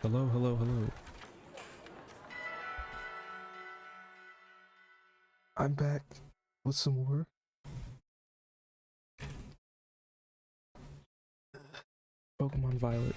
Hello, hello, hello. I'm back with some more. Pokemon Violet.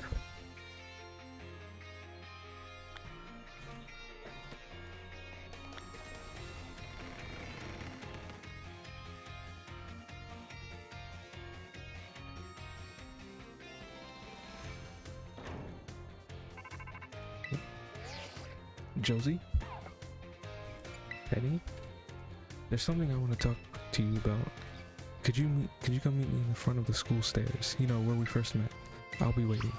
Josie? Penny? There's something I want to talk to you about. Could you come meet me in the front of the school stairs? You know, where we first met. I'll be waiting.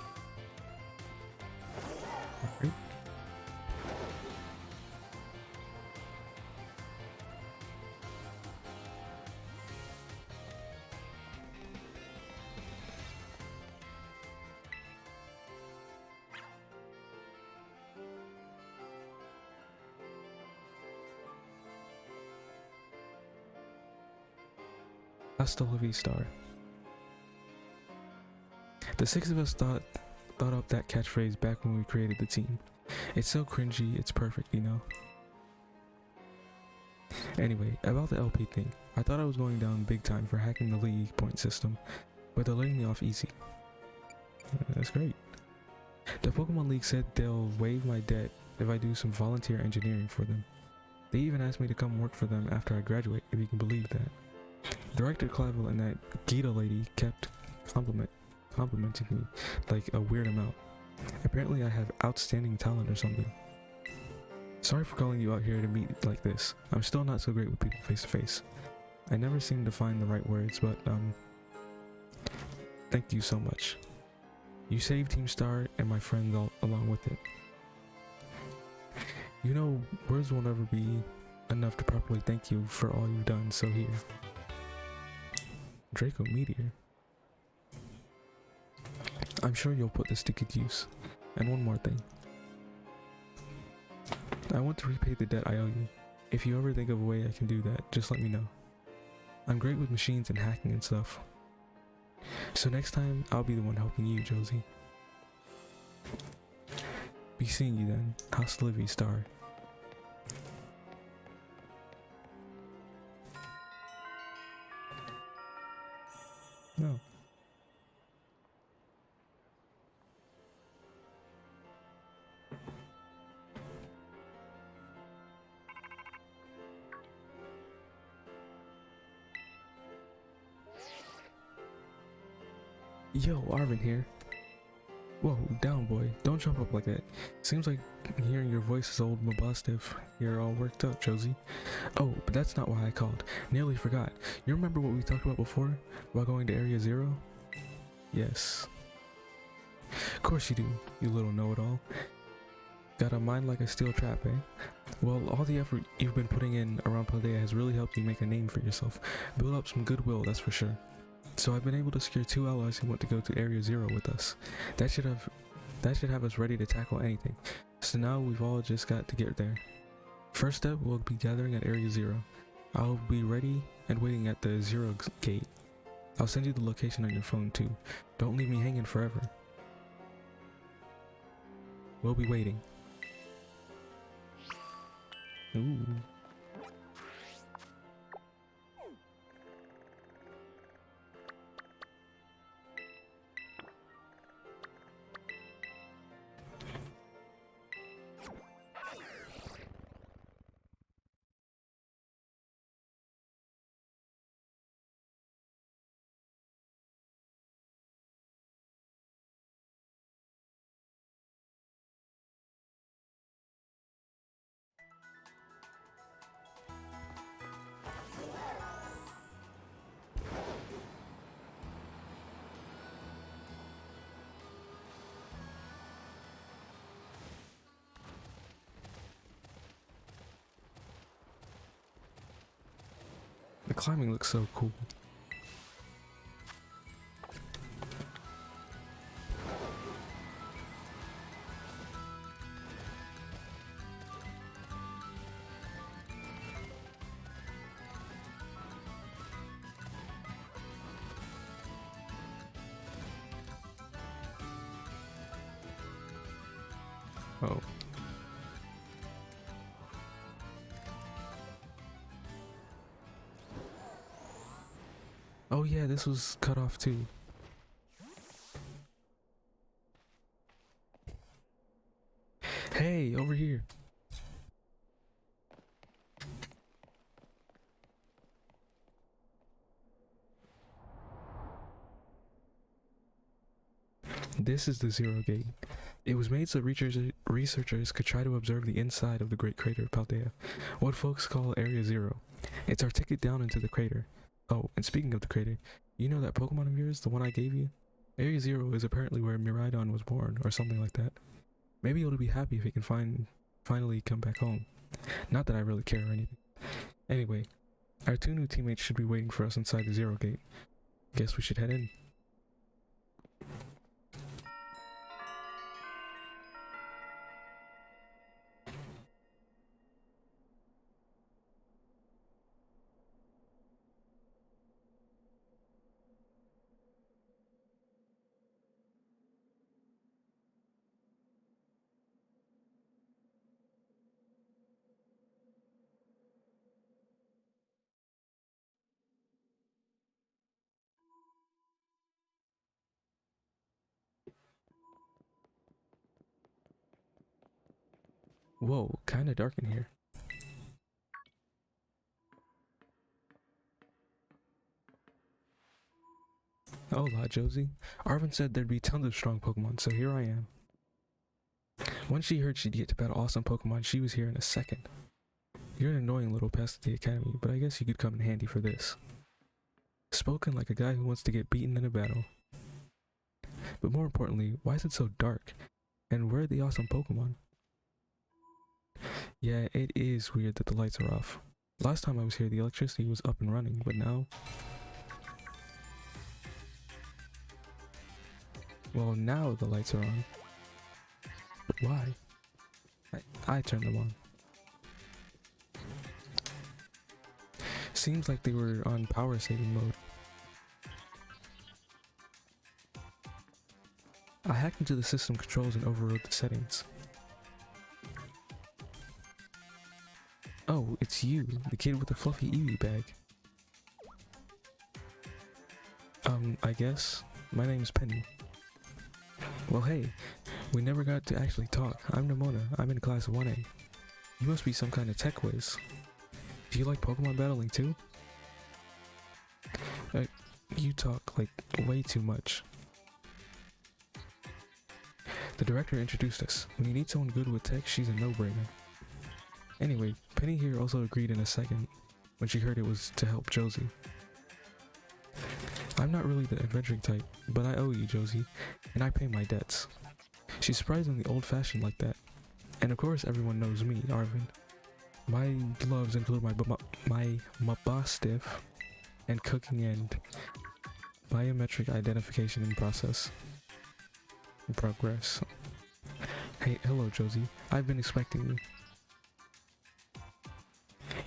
Alright. Hasta la vista. The six of us thought up that catchphrase back when we created the team. It's so cringy, it's perfect, you know? Anyway, about the LP thing. I thought I was going down big time for hacking the league point system, but they're letting me off easy. That's great. The Pokemon League said they'll waive my debt if I do some volunteer engineering for them. They even asked me to come work for them after I graduate, if you can believe that. Director Clavel and that Gita lady kept complimenting me like a weird amount. Apparently I have outstanding talent or something. Sorry for calling you out here to meet like this. I'm still not so great with people face to face. I never seem to find the right words, but thank you so much. You saved Team Star and my friends along with it. You know, words will never be enough to properly thank you for all you've done, so here. Draco Meteor. I'm sure you'll put this to good use. And one more thing. I want to repay the debt I owe you. If you ever think of a way I can do that, just let me know. I'm great with machines and hacking and stuff. So next time, I'll be the one helping you, Josie. Be seeing you then. Hasta la vista. No. Yo, Arvin here. Whoa, down boy, don't jump up like that. Seems like hearing your voice is old Mabostif. You're all worked up, Josie. Oh, but that's not why I called. Nearly forgot. You remember what we talked about before? About going to Area Zero? Yes. Of course you do, you little know-it-all. Got a mind like a steel trap, eh? Well, all the effort you've been putting in around Paldea has really helped you make a name for yourself. Build up some goodwill, that's for sure. So I've been able to secure 2 allies who want to go to Area Zero with us. That should have us ready to tackle anything. So now we've all just got to get there. First step, we'll be gathering at Area Zero. I'll be ready and waiting at the Zero gate. I'll send you the location on your phone too. Don't leave me hanging forever. We'll be waiting. Ooh. The climbing looks so cool. Oh. Oh yeah, this was cut off too. Hey, over here. This is the Zero Gate. It was made so researchers could try to observe the inside of the Great Crater of Paldea, what folks call Area Zero. It's our ticket down into the crater. Oh, and speaking of the crater, you know that Pokemon of yours, the one I gave you? Area Zero is apparently where Miraidon was born, or something like that. Maybe it'll be happy if it can finally come back home. Not that I really care or anything. Anyway, our 2 new teammates should be waiting for us inside the Zero Gate. Guess we should head in. Whoa, kinda dark in here. Hola, Josie. Arven said there'd be tons of strong Pokemon, so here I am. Once she heard she'd get to battle awesome Pokemon, she was here in a second. You're an annoying little pest at the academy, but I guess you could come in handy for this. Spoken like a guy who wants to get beaten in a battle. But more importantly, why is it so dark? And where are the awesome Pokemon? Yeah, it is weird that the lights are off. Last time I was here, the electricity was up and running, but now... Well, now the lights are on. But why? I turned them on. Seems like they were on power saving mode. I hacked into the system controls and overrode the settings. Oh, it's you, the kid with the fluffy Eevee bag. I guess. My name's Penny. Well, hey, we never got to actually talk. I'm Nemona. I'm in class 1A. You must be some kind of tech whiz. Do you like Pokemon battling too? You talk, like, way too much. The director introduced us. When you need someone good with tech, she's a no-brainer. Anyway, Penny here also agreed in a second when she heard it was to help Josie. I'm not really the adventuring type, but I owe you, Josie, and I pay my debts. She's surprisingly old-fashioned like that. And of course everyone knows me, Arven. My loves include my Mabastiff and cooking and biometric identification in progress. Hey, hello Josie. I've been expecting you.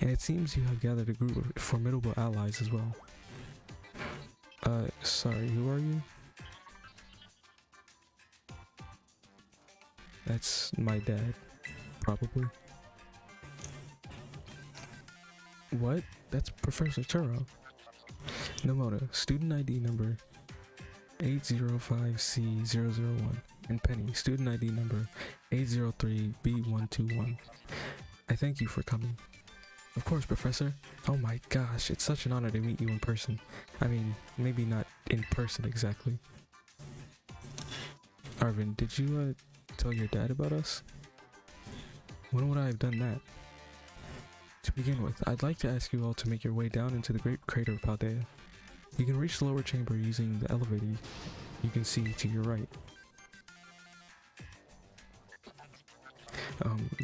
And it seems you have gathered a group of formidable allies as well. Sorry, who are you? That's my dad, probably. What? That's Professor Turo. Nemona, student ID number 805C001, and Penny, student ID number 803B121. I thank you for coming. Of course, Professor. Oh my gosh, it's such an honor to meet you in person. I mean, maybe not in person exactly. Arven, did you, tell your dad about us? When would I have done that? To begin with, I'd like to ask you all to make your way down into the Great Crater of Paldea. You can reach the lower chamber using the elevator you can see to your right.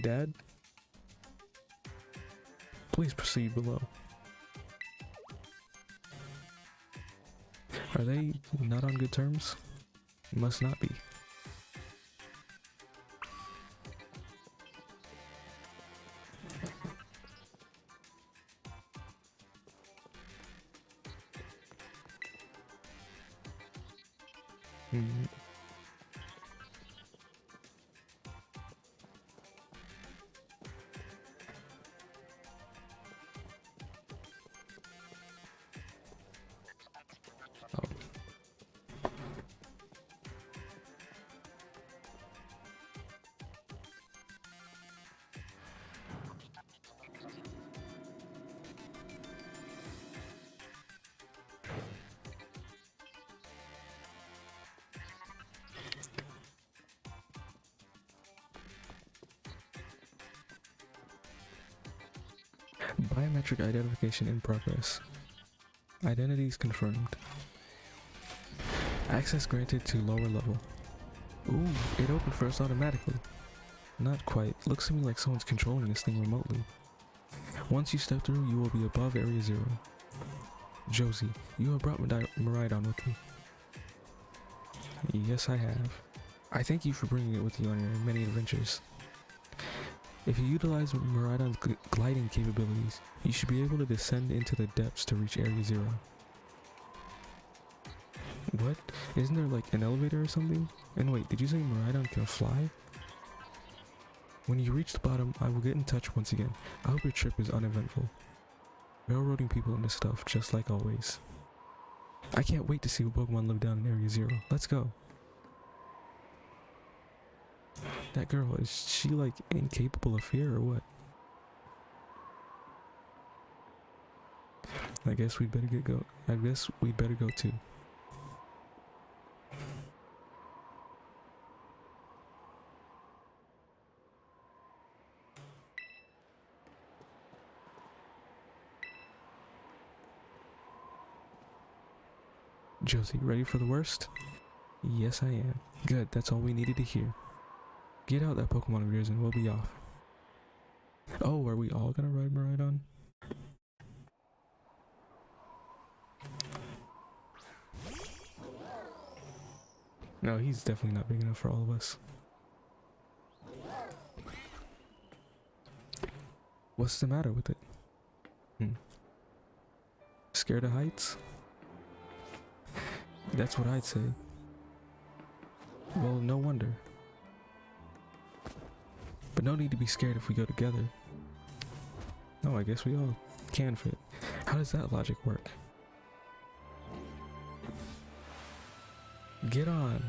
Dad? Please proceed below. Are they not on good terms? Must not be. Biometric identification in progress. Identities confirmed. Access granted to lower level. Ooh, it opened for us automatically. Not quite. Looks to me like someone's controlling this thing remotely. Once you step through, you will be above Area 0. Josie, you have brought Miraidon with you. Yes, I have. I thank you for bringing it with you on your many adventures. If you utilize Miraidon's gliding capabilities, you should be able to descend into the depths to reach Area 0. What? Isn't there like an elevator or something? And wait, did you say Miraidon can fly? When you reach the bottom, I will get in touch once again. I hope your trip is uneventful. Railroading people into stuff, just like always. I can't wait to see what Pokemon live down in Area 0. Let's go. That girl, is she like incapable of fear or what? I guess we'd better go too. Josie, ready for the worst? Yes, I am. Good, that's all we needed to hear. Get out that Pokemon of yours and we'll be off. Oh, are we all gonna ride Miraidon? No, he's definitely not big enough for all of us. What's the matter with it? Scared of heights? That's what I'd say. Well, no wonder. But no need to be scared if we go together. No, I guess we all can fit. How does that logic work? Get on.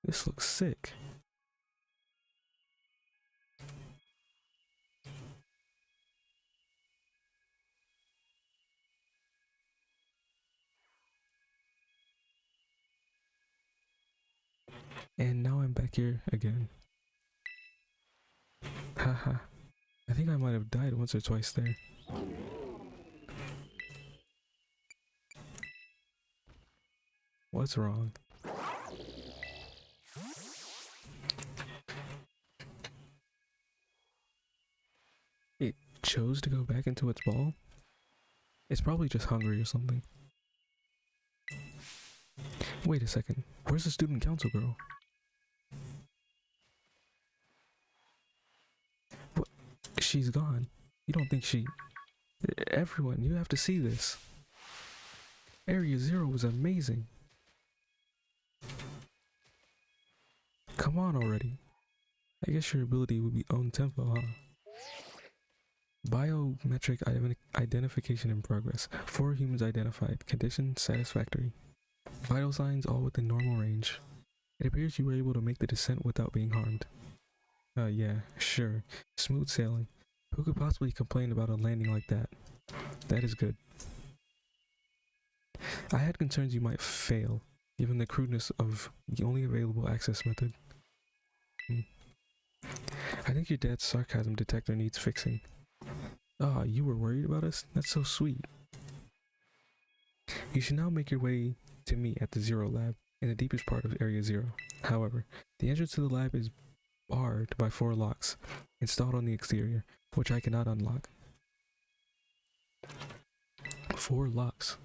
This looks sick. And now I'm back here again. Haha. I think I might have died once or twice there. What's wrong? It chose to go back into its ball? It's probably just hungry or something. Wait a second. Where's the student council girl? What? She's gone. You don't think she... Everyone, you have to see this. Area 0 was amazing. Come on already. I guess your ability would be own tempo, huh? Biometric identification in progress. 4 humans identified. Condition satisfactory. Vital signs all within normal range. It appears you were able to make the descent without being harmed. Yeah, sure. Smooth sailing. Who could possibly complain about a landing like that? That is good. I had concerns you might fail, given the crudeness of the only available access method. I think your dad's sarcasm detector needs fixing. Ah, you were worried about us? That's so sweet. You should now make your way to me at the Zero Lab, in the deepest part of Area 0. However, the entrance to the lab is barred by 4 locks, installed on the exterior, which I cannot unlock. 4 locks.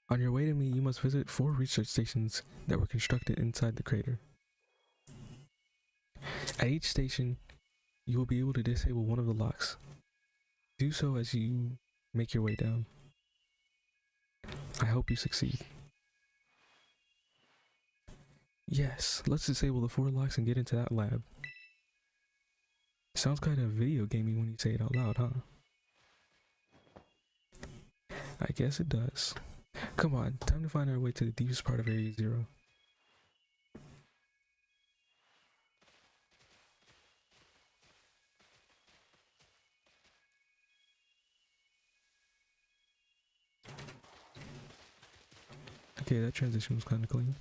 On your way to me, you must visit 4 research stations that were constructed inside the crater. At each station, you will be able to disable one of the locks. Do so as you make your way down. I hope you succeed. Yes, let's disable the 4 locks and get into that lab. Sounds kind of video gamey when you say it out loud, huh? I guess it does. Come on, time to find our way to the deepest part of Area Zero. Okay, that transition was kind of clean.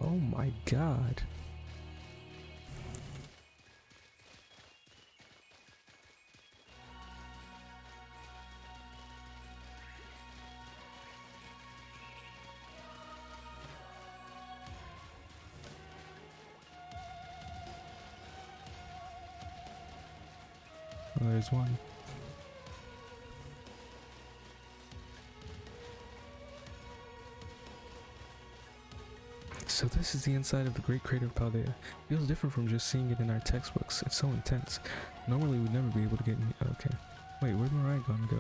Oh my god. Oh, there's one. So this is the inside of the Great Crater of Paldea. Feels different from just seeing it in our textbooks. It's so intense. Normally we'd never be able to get in. Okay. Wait, where'd Miraidon go?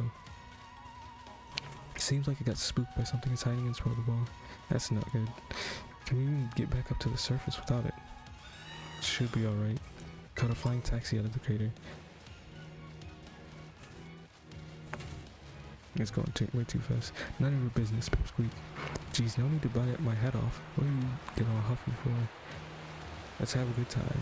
Seems like it got spooked by something it's hiding inside the wall. That's not good. Can we even get back up to the surface without it? Should be alright. Caught a flying taxi out of the crater. It's going way too fast. None of your business, Pipsqueak. Geez, no need to bite my head off. What are you getting all huffy for? Let's have a good time.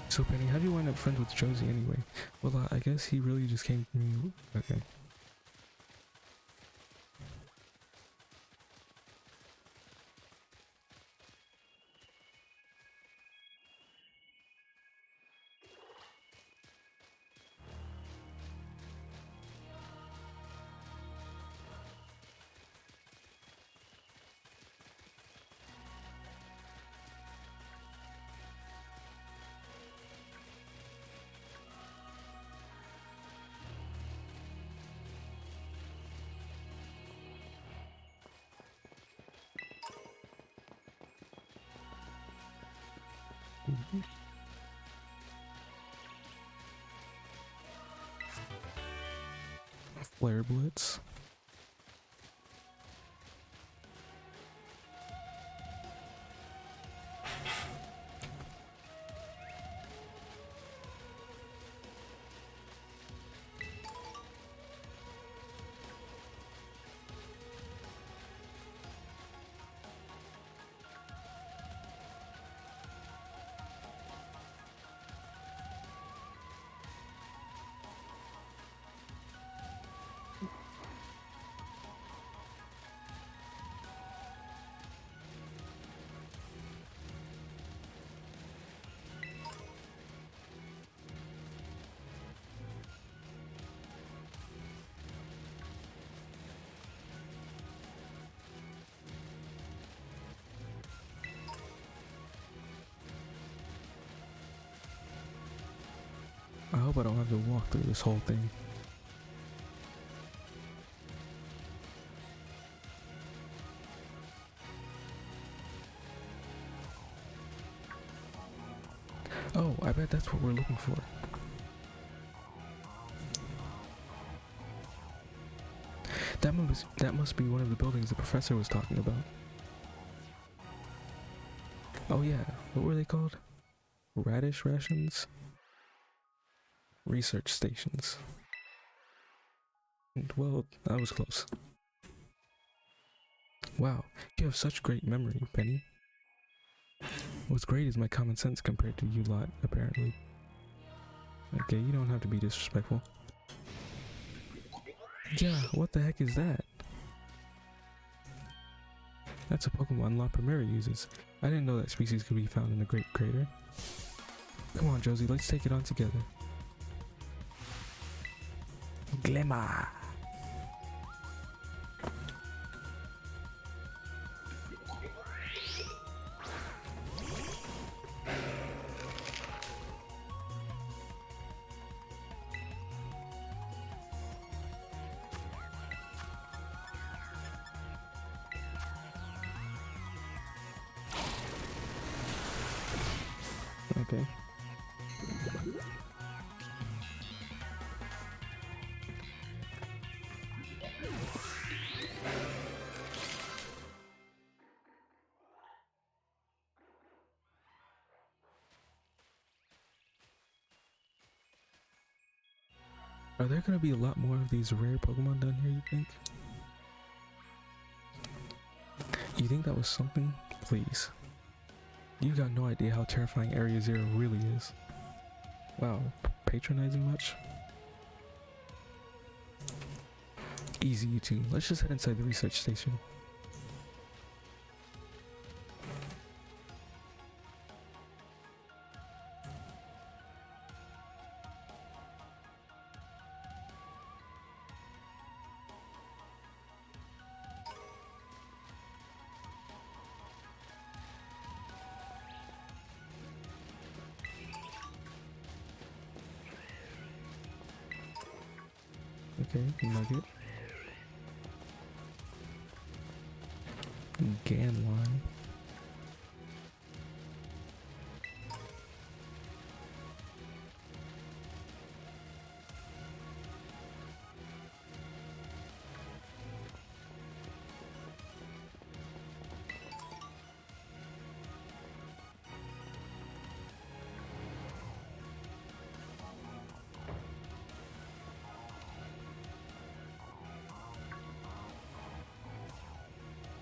So Penny, how do you wind up friends with Josie anyway? Well, I guess he really just came from you. Okay. Flare Blitz. I hope I don't have to walk through this whole thing. Oh, I bet that's what we're looking for. That must be one of the buildings the professor was talking about. Oh yeah, what were they called? Radish rations? Research stations. Well, that was close. Wow, you have such great memory, Penny. What's great is my common sense compared to you lot, apparently. Okay, you don't have to be disrespectful. Yeah, what the heck is that? That's a Pokemon La Primera uses. I didn't know that species could be found in the Great Crater. Come on, Josie, let's take it on together. Glimmer! Okay. Are there gonna be a lot more of these rare Pokemon down here, you think? You think that was something? Please. You got no idea how terrifying Area Zero really is. Wow, patronizing much? Easy, you two. Let's just head inside the research station. Okay, Nugget. Ganline.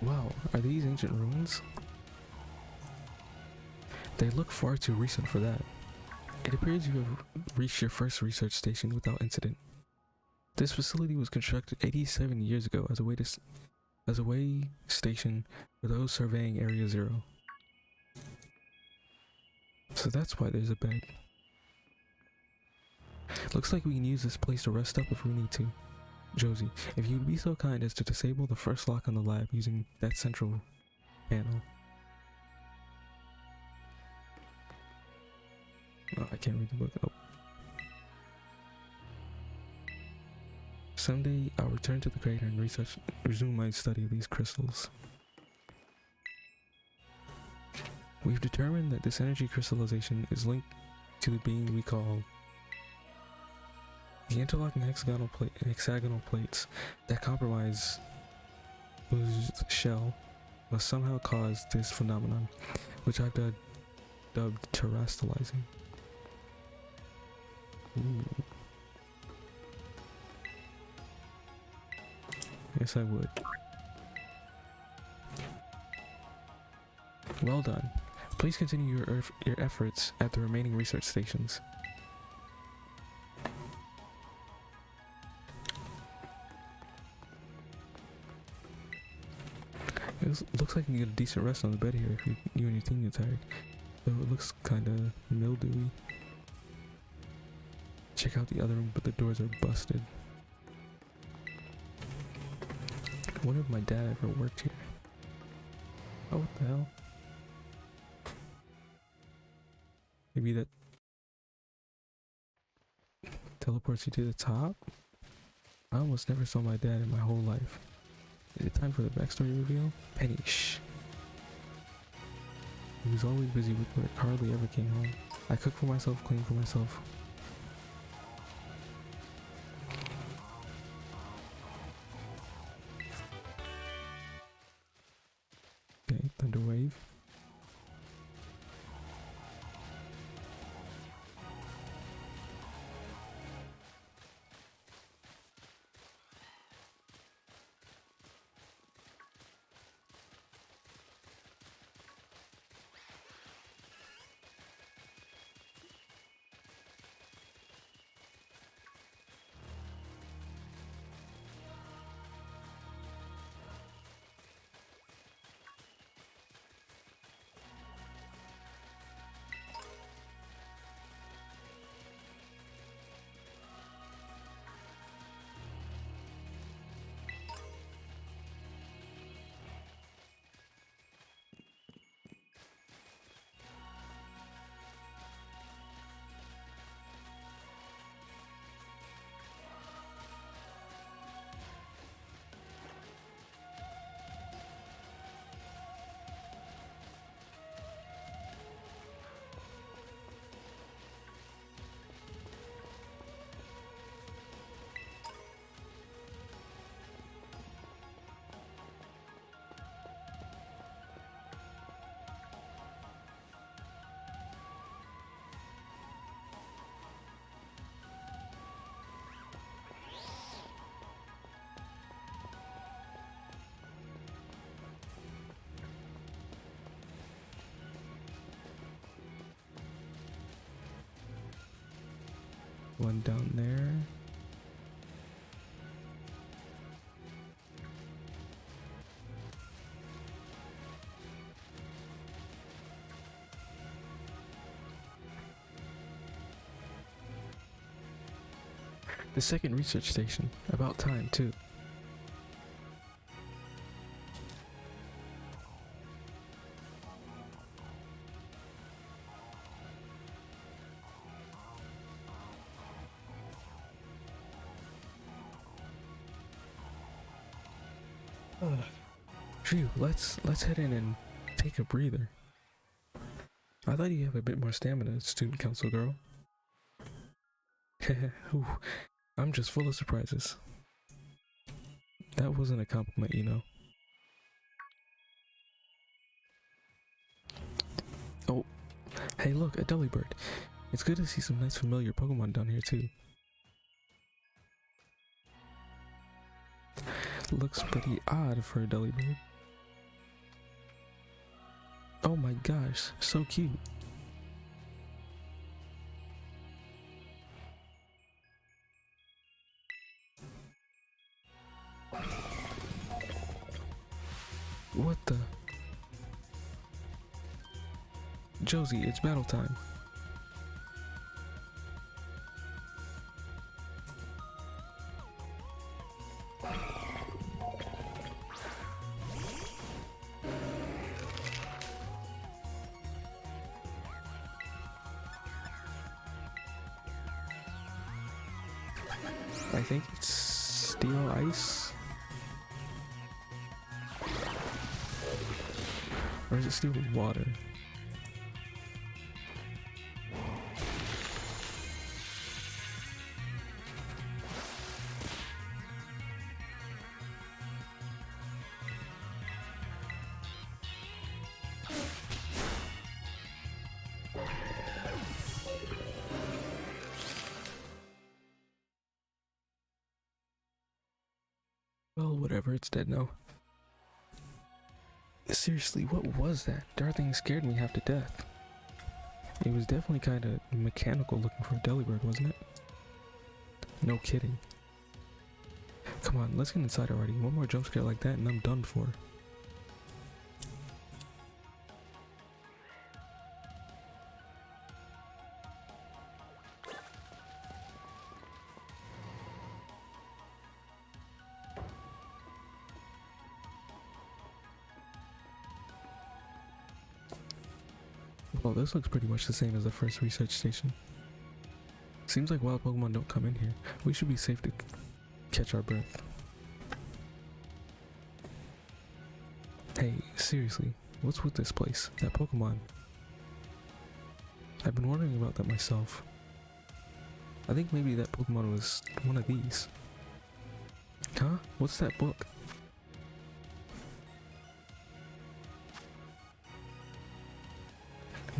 Wow, are these ancient ruins? They look far too recent for that. It appears you have reached your first research station without incident. This facility was constructed 87 years ago as a way station for those surveying Area Zero. So that's why there's a bed. Looks like we can use this place to rest up if we need to. Josie, if you'd be so kind as to disable the first lock on the lab using that central panel. Oh, I can't read the book. Oh. Someday I'll return to the crater and resume my study of these crystals. We've determined that this energy crystallization is linked to the being we call the interlocking hexagonal plates that comprise whose shell must somehow cause this phenomenon, which I've dubbed terastallizing. Ooh. Yes, I would. Well done. Please continue your efforts at the remaining research stations. It looks like you can get a decent rest on the bed here if you and your team get tired. Though it looks kinda mildewy. Check out the other room, but the doors are busted. I wonder if my dad ever worked here. Oh, what the hell? Maybe that teleports you to the top? I almost never saw my dad in my whole life. Is it time for the backstory reveal? Penny, shh. He was always busy with work, hardly ever came home. I cook for myself, clean for myself. Okay, Thunderwave. one down there. The second research station. About time, too. Phew, let's head in and take a breather. I thought you have a bit more stamina, student council girl. Ooh, I'm just full of surprises. That wasn't a compliment, you know. Oh, hey look, a Delibird. It's good to see some nice familiar Pokemon down here too. Looks pretty odd for a Delibird. Oh my gosh, so cute. What the? Josie, it's battle time. I think it's Steel Ice? Or is it Steel Water? Well, whatever, it's dead now. Seriously, what was that? Darn thing scared me half to death. It was definitely kind of mechanical looking for a Delibird, wasn't it? No kidding. Come on, let's get inside already. One more jump scare like that and I'm done for. Well, this looks pretty much the same as the first research station. Seems like wild Pokemon don't come in here. We should be safe to catch our breath. Hey, seriously, what's with this place? That Pokemon? I've been wondering about that myself. I think maybe that Pokemon was one of these. Huh? What's that book?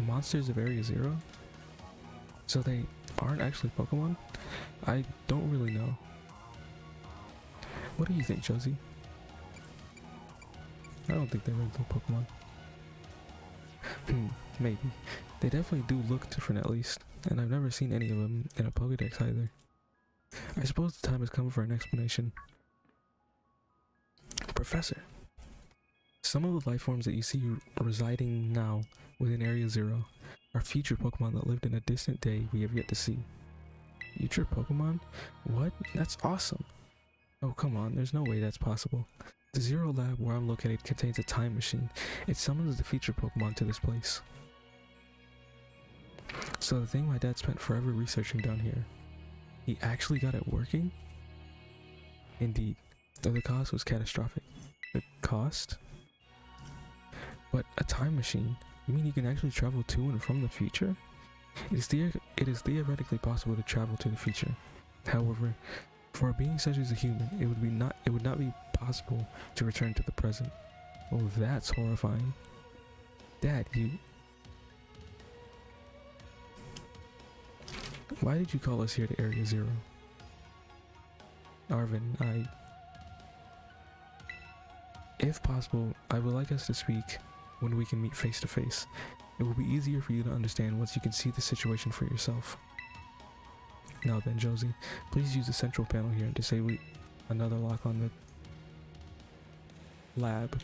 Monsters of Area Zero? So they aren't actually Pokemon? I don't really know. What do you think, Josie? I don't think they're regular Pokemon. Maybe. They definitely do look different at least, and I've never seen any of them in a Pokédex either. I suppose the time has come for an explanation. Professor, some of the life forms that you see residing now within Area Zero are future Pokemon that lived in a distant day we have yet to see. Future Pokemon? What? That's awesome! Oh come on, there's no way that's possible. The Zero Lab where I'm located contains a time machine. It summons the future Pokemon to this place. So the thing my dad spent forever researching down here, he actually got it working? Indeed, though the cost was catastrophic. The cost? But a time machine? You mean you can actually travel to and from the future? It is theoretically possible to travel to the future. However, for a being such as a human, it would not be possible to return to the present. Oh, that's horrifying. Dad, why did you call us here to Area Zero? Arvin, if possible, I would like us to speak when we can meet face to face. It will be easier for you to understand once you can see the situation for yourself. Now then, Josie, please use the central panel here and disable another lock on the lab.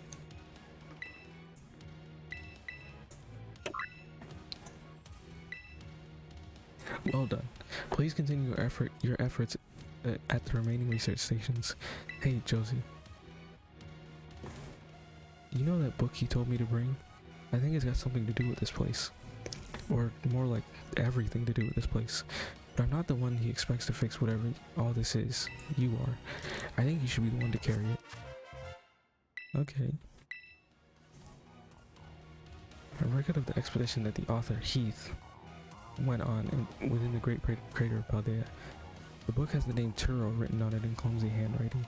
Well done. Please continue your efforts at the remaining research stations. Hey, Josie. You know that book he told me to bring? I think it's got something to do with this place. Or more like everything to do with this place. But I'm not the one he expects to fix whatever all this is. You are. I think you should be the one to carry it. Okay. A record of the expedition that the author, Heath, went on within the Great Crater of Paldea. The book has the name Turo written on it in clumsy handwriting.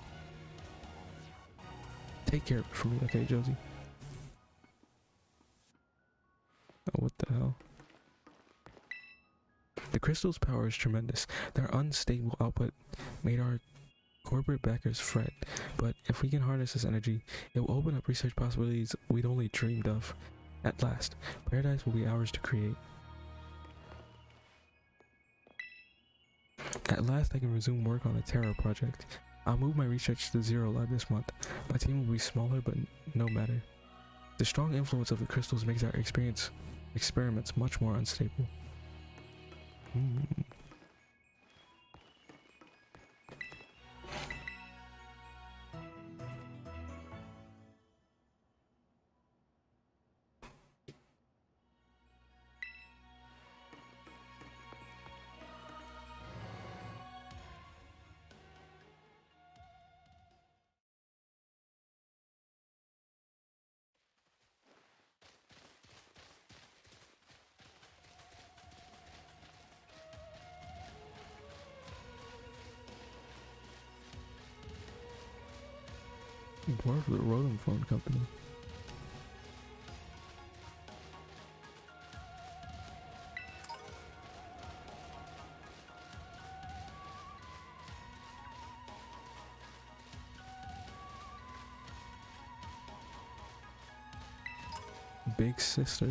Take care of it for me, okay, Josie? Oh, what the hell? The crystal's power is tremendous. Their unstable output made our corporate backers fret, but if we can harness this energy, it will open up research possibilities we'd only dreamed of. At last, paradise will be ours to create. At last I can resume work on the Terra project. I'll move my research to the Zero Lab this month. My team will be smaller, but no matter. The strong influence of the crystals makes our experiments much more unstable. Work for the Rotom Phone Company. Big sister.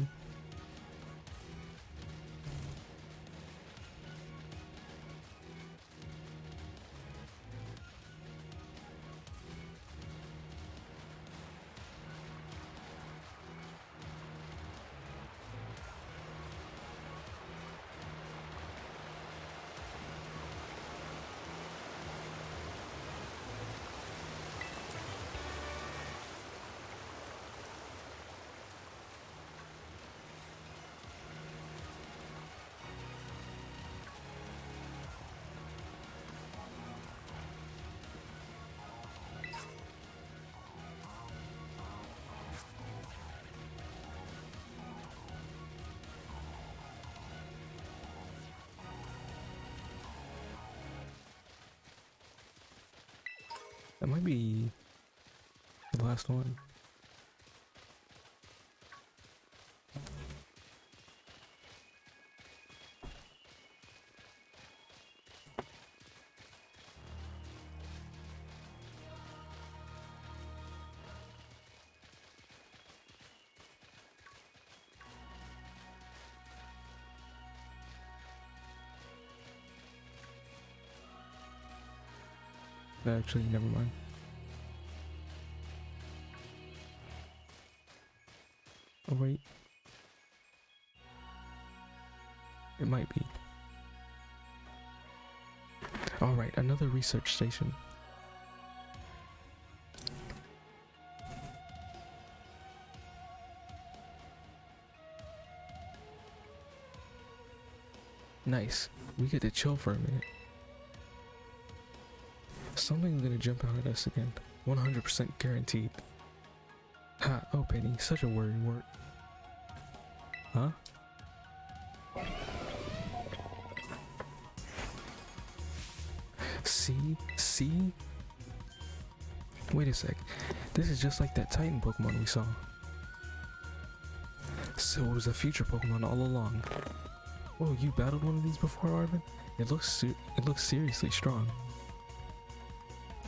That might be the last one. Actually, never mind. Oh wait. It might be. Alright, another research station. Nice. We get to chill for a minute. Something's gonna jump out at us again. 100% guaranteed. Ha, oh Penny, such a worry word. Huh? See? Wait a sec. This is just like that Titan Pokemon we saw. So it was a future Pokemon all along. Whoa, you battled one of these before, Arvin? It looks seriously strong.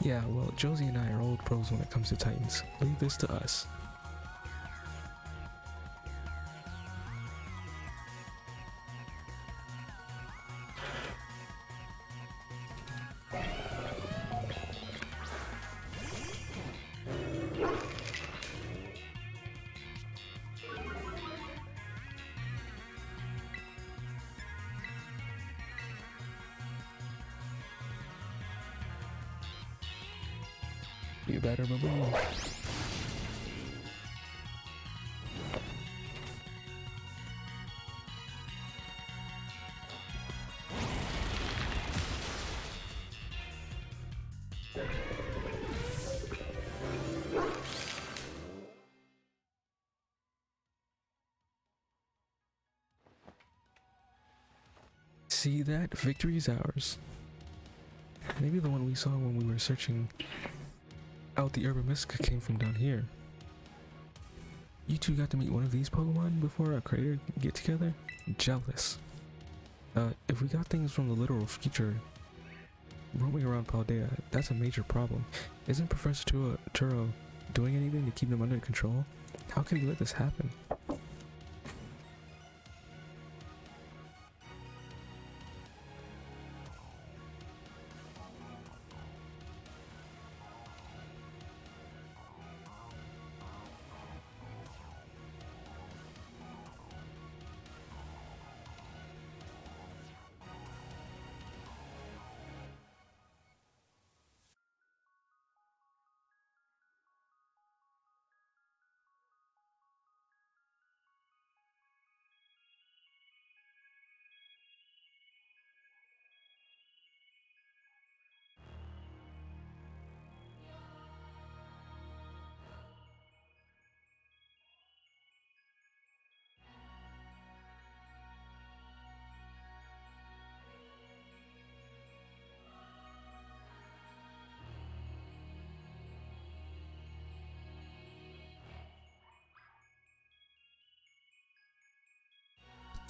Yeah, well, Josie and I are old pros when it comes to Titans. Leave this to us. You better believe. See that? Victory is ours. Maybe the one we saw when we were searching out the Urban Mystica came from down here. You two got to meet one of these Pokemon before our creator get together? Jealous. If we got things from the literal future roaming around Paldea, that's a major problem. Isn't Professor Turo doing anything to keep them under control? How can he let this happen?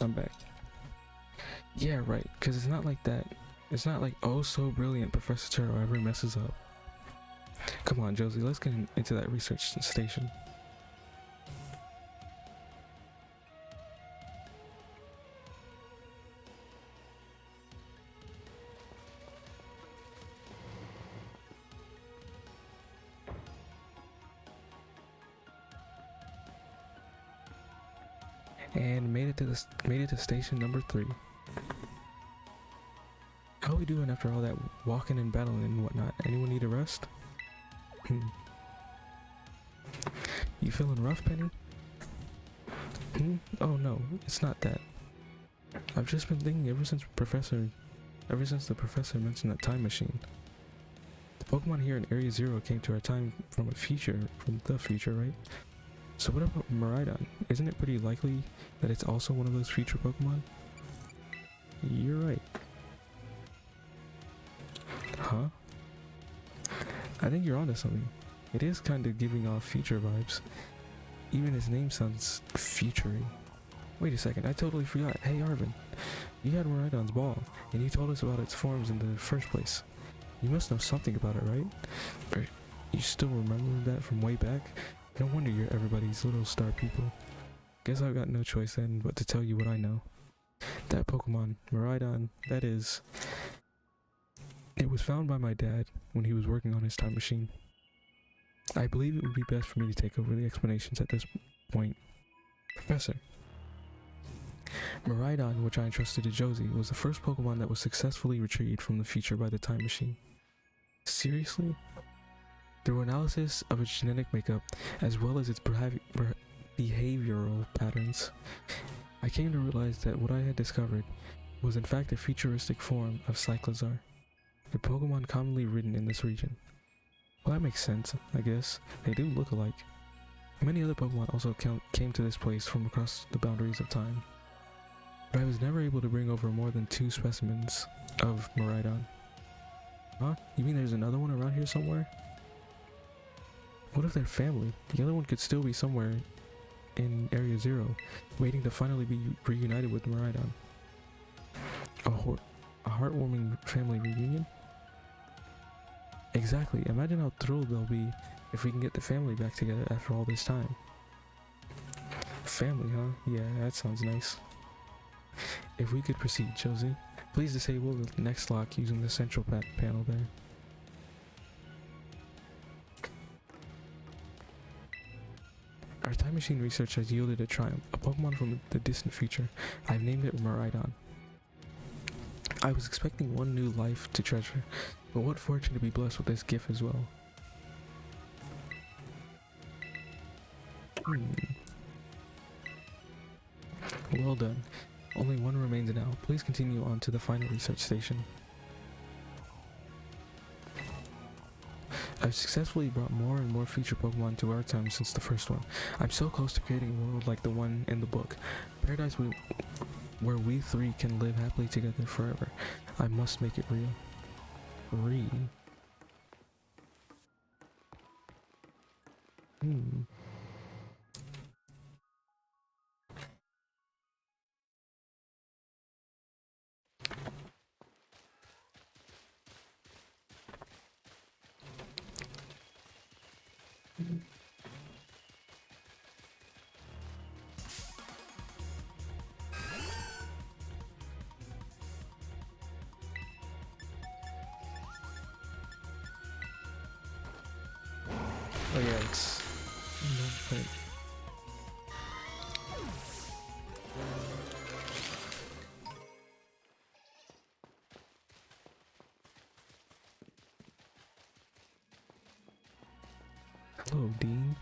I'm back. Yeah, right, because it's not like that. It's not like, oh, so brilliant Professor Turo ever messes up. Come on, Josie, let's get into that research station. And made it to station number 3. How are we doing after all that walking and battling and whatnot? Anyone need a rest? You feeling rough, Penny? Oh no, it's not that. I've just been thinking ever since the professor mentioned that time machine. The Pokemon here in Area Zero came to our time from the future, right? So what about Miraidon? Isn't it pretty likely that it's also one of those future Pokemon? You're right. Huh? I think you're onto something. It is kind of giving off future vibes. Even his name sounds futury. Wait a second, I totally forgot. Hey Arvin, you had Miraidon's ball, and you told us about its forms in the first place. You must know something about it, right? Or you still remember that from way back? No wonder you're everybody's little star people. Guess I've got no choice then but to tell you what I know. That Pokemon, Miraidon, it was found by my dad when he was working on his time machine. I believe it would be best for me to take over the explanations at this point. Professor. Miraidon, which I entrusted to Josie, was the first Pokemon that was successfully retrieved from the future by the time machine. Seriously? Through analysis of its genetic makeup, as well as its behavioral patterns, I came to realize that what I had discovered was in fact a futuristic form of Cyclizar, a Pokemon commonly ridden in this region. Well, that makes sense, I guess. They do look alike. Many other Pokemon also came to this place from across the boundaries of time, but I was never able to bring over more than 2 specimens of Miraidon. Huh? You mean there's another one around here somewhere? What if they're family? The other one could still be somewhere in Area Zero, waiting to finally be reunited with Miraidon. A heartwarming family reunion? Exactly. Imagine how thrilled they'll be if we can get the family back together after all this time. Family, huh? Yeah, that sounds nice. If we could proceed, Josie. Please disable the next lock using the central panel there. Our time machine research has yielded a triumph, a Pokemon from the distant future. I've named it Miraidon. I was expecting one new life to treasure, but what fortune to be blessed with this gift as well. Hmm. Well done. Only one remains now. Please continue on to the final research station. I've successfully brought more and more future Pokemon to our time since the first one. I'm so close to creating a world like the one in the book. Paradise where we three can live happily together forever. I must make it real. Hmm. Oh yeah, it's... No, wait. Hello, Dean.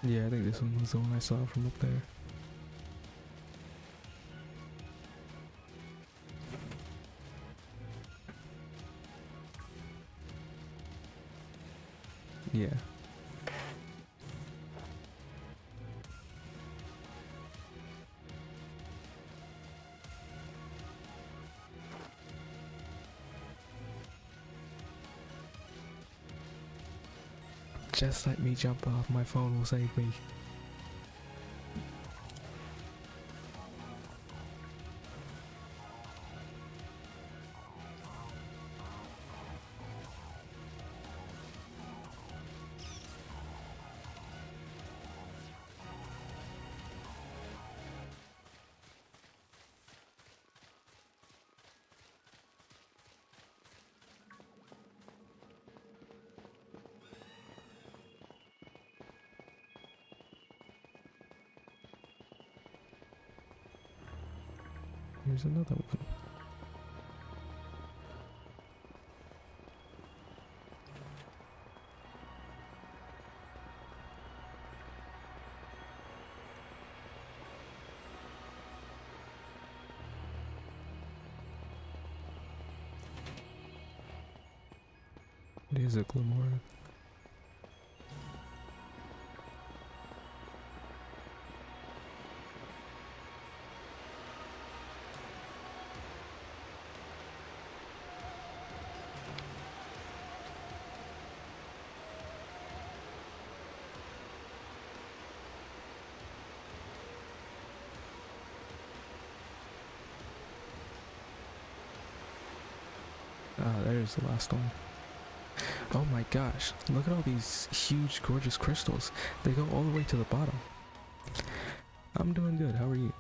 Yeah, I think this one was the one I saw from up there. Yeah. Just let me jump off, my phone will save me. Here's another one. It is a Glimmora. Ah, there's the last one. Oh my gosh, look at all these huge, gorgeous crystals. They go all the way to the bottom. I'm doing good, how are you?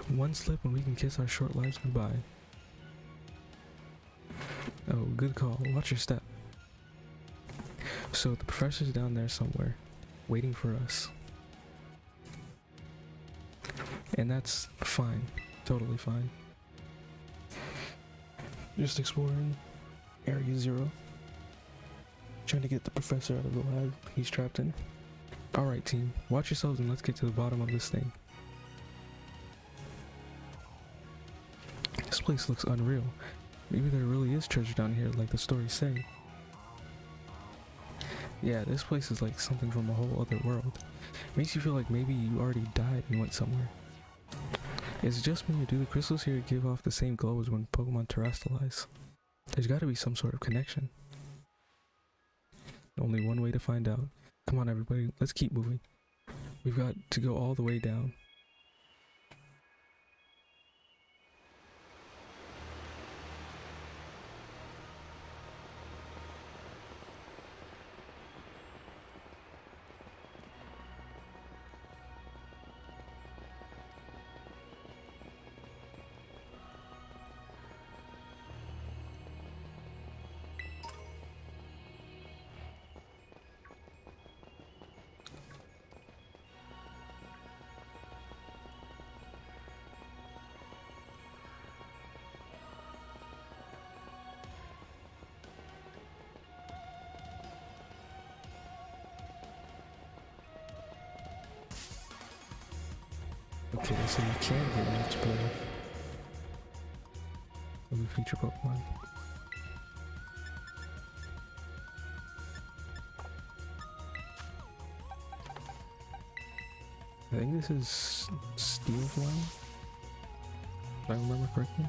One slip and we can kiss our short lives goodbye. Oh, good call. Watch your step. So the professor's down there somewhere, waiting for us. And that's fine. Totally fine. Just exploring Area Zero. Trying to get the professor out of the lab he's trapped in. Alright team, watch yourselves and let's get to the bottom of this thing. This place looks unreal. Maybe there really is treasure down here like the stories say. Yeah, this place is like something from a whole other world. Makes you feel like maybe you already died and went somewhere. Is it just me, or do the crystals here give off the same glow as when Pokemon terrestrialize? There's gotta be some sort of connection. Only one way to find out. Come on everybody, let's keep moving. We've got to go all the way down. Okay, so you can get multiple of the future Pokemon. I think this is Steel Form, if I remember correctly.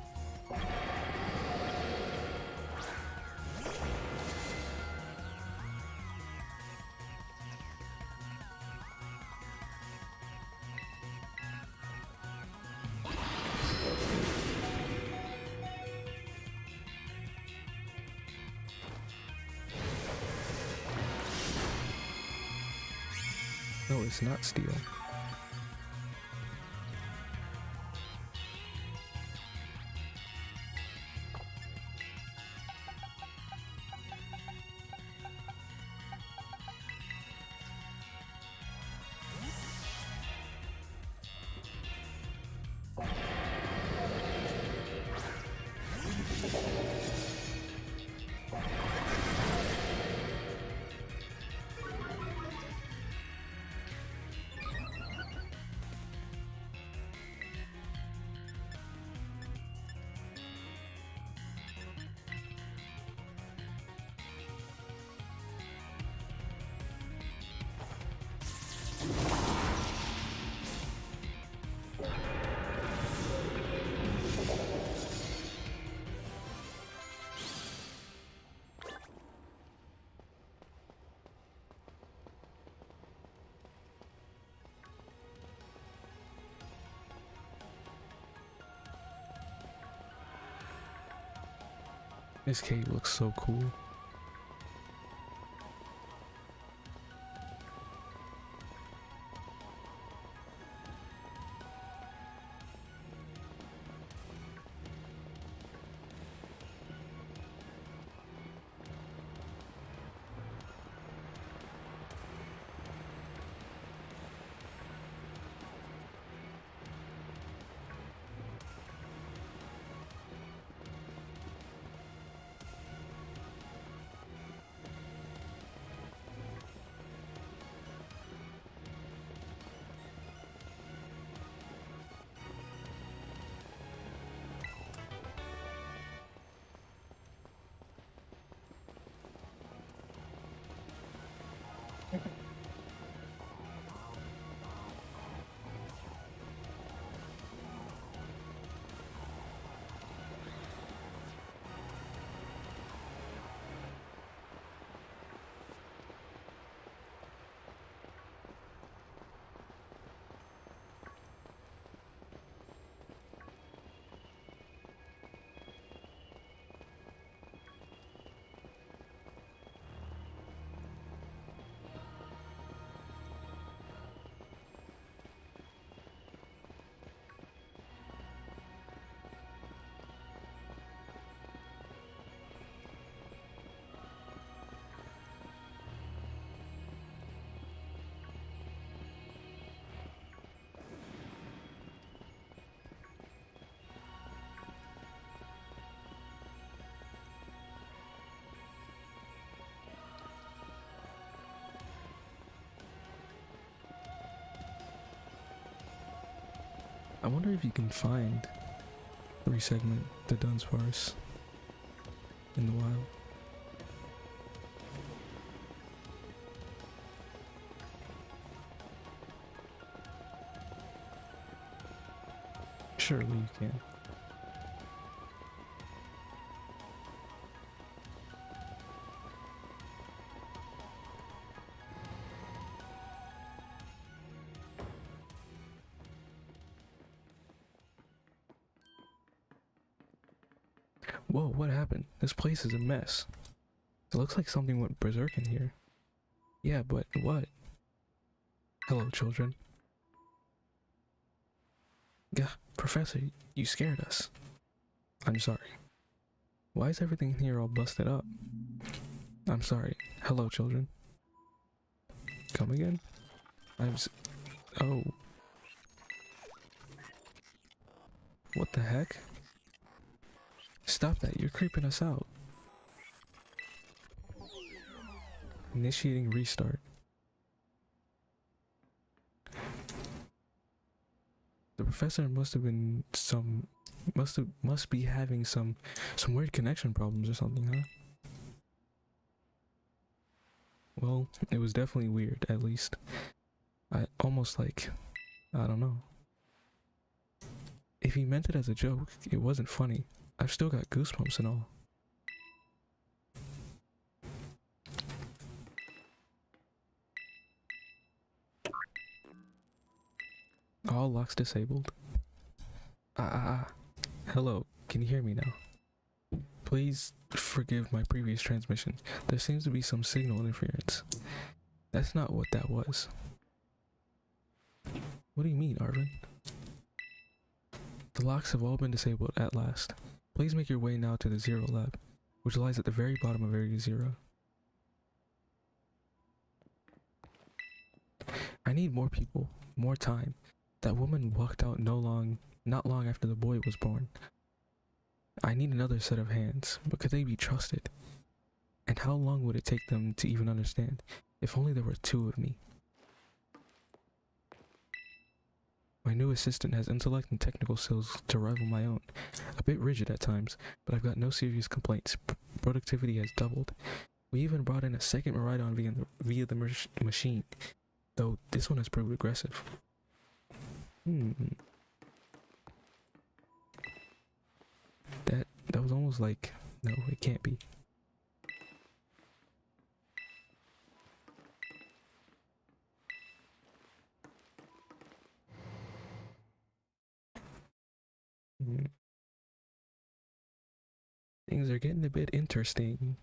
No, it's not Steel. This cave looks so cool. I wonder if you can find resegment the Dunsparce in the wild. Surely you can. Whoa, what happened? This place is a mess. It looks like something went berserk in here. Yeah, but what? Hello, children. Gah, Professor, you scared us. I'm sorry. Why is everything in here all busted up? I'm sorry. Hello, children. Come again? Oh. What the heck? Stop that, you're creeping us out. Initiating restart. The professor must be having some weird connection problems or something, huh? Well, it was definitely weird, at least. I don't know. If he meant it as a joke, it wasn't funny. I've still got goosebumps and all. All locks disabled. Hello, can you hear me now? Please forgive my previous transmission. There seems to be some signal interference. That's not what that was. What do you mean, Arvin? The locks have all been disabled at last. Please make your way now to the Zero Lab, which lies at the very bottom of Area Zero. I need more people, more time. That woman walked out not long after the boy was born. I need another set of hands, but could they be trusted? And how long would it take them to even understand? If only there were two of me. My new assistant has intellect and technical skills to rival my own. A bit rigid at times, but I've got no serious complaints. Productivity has doubled. We even brought in a second Miraidon via the machine, though this one has proved aggressive. That was almost like, no, it can't be. Things are getting a bit interesting.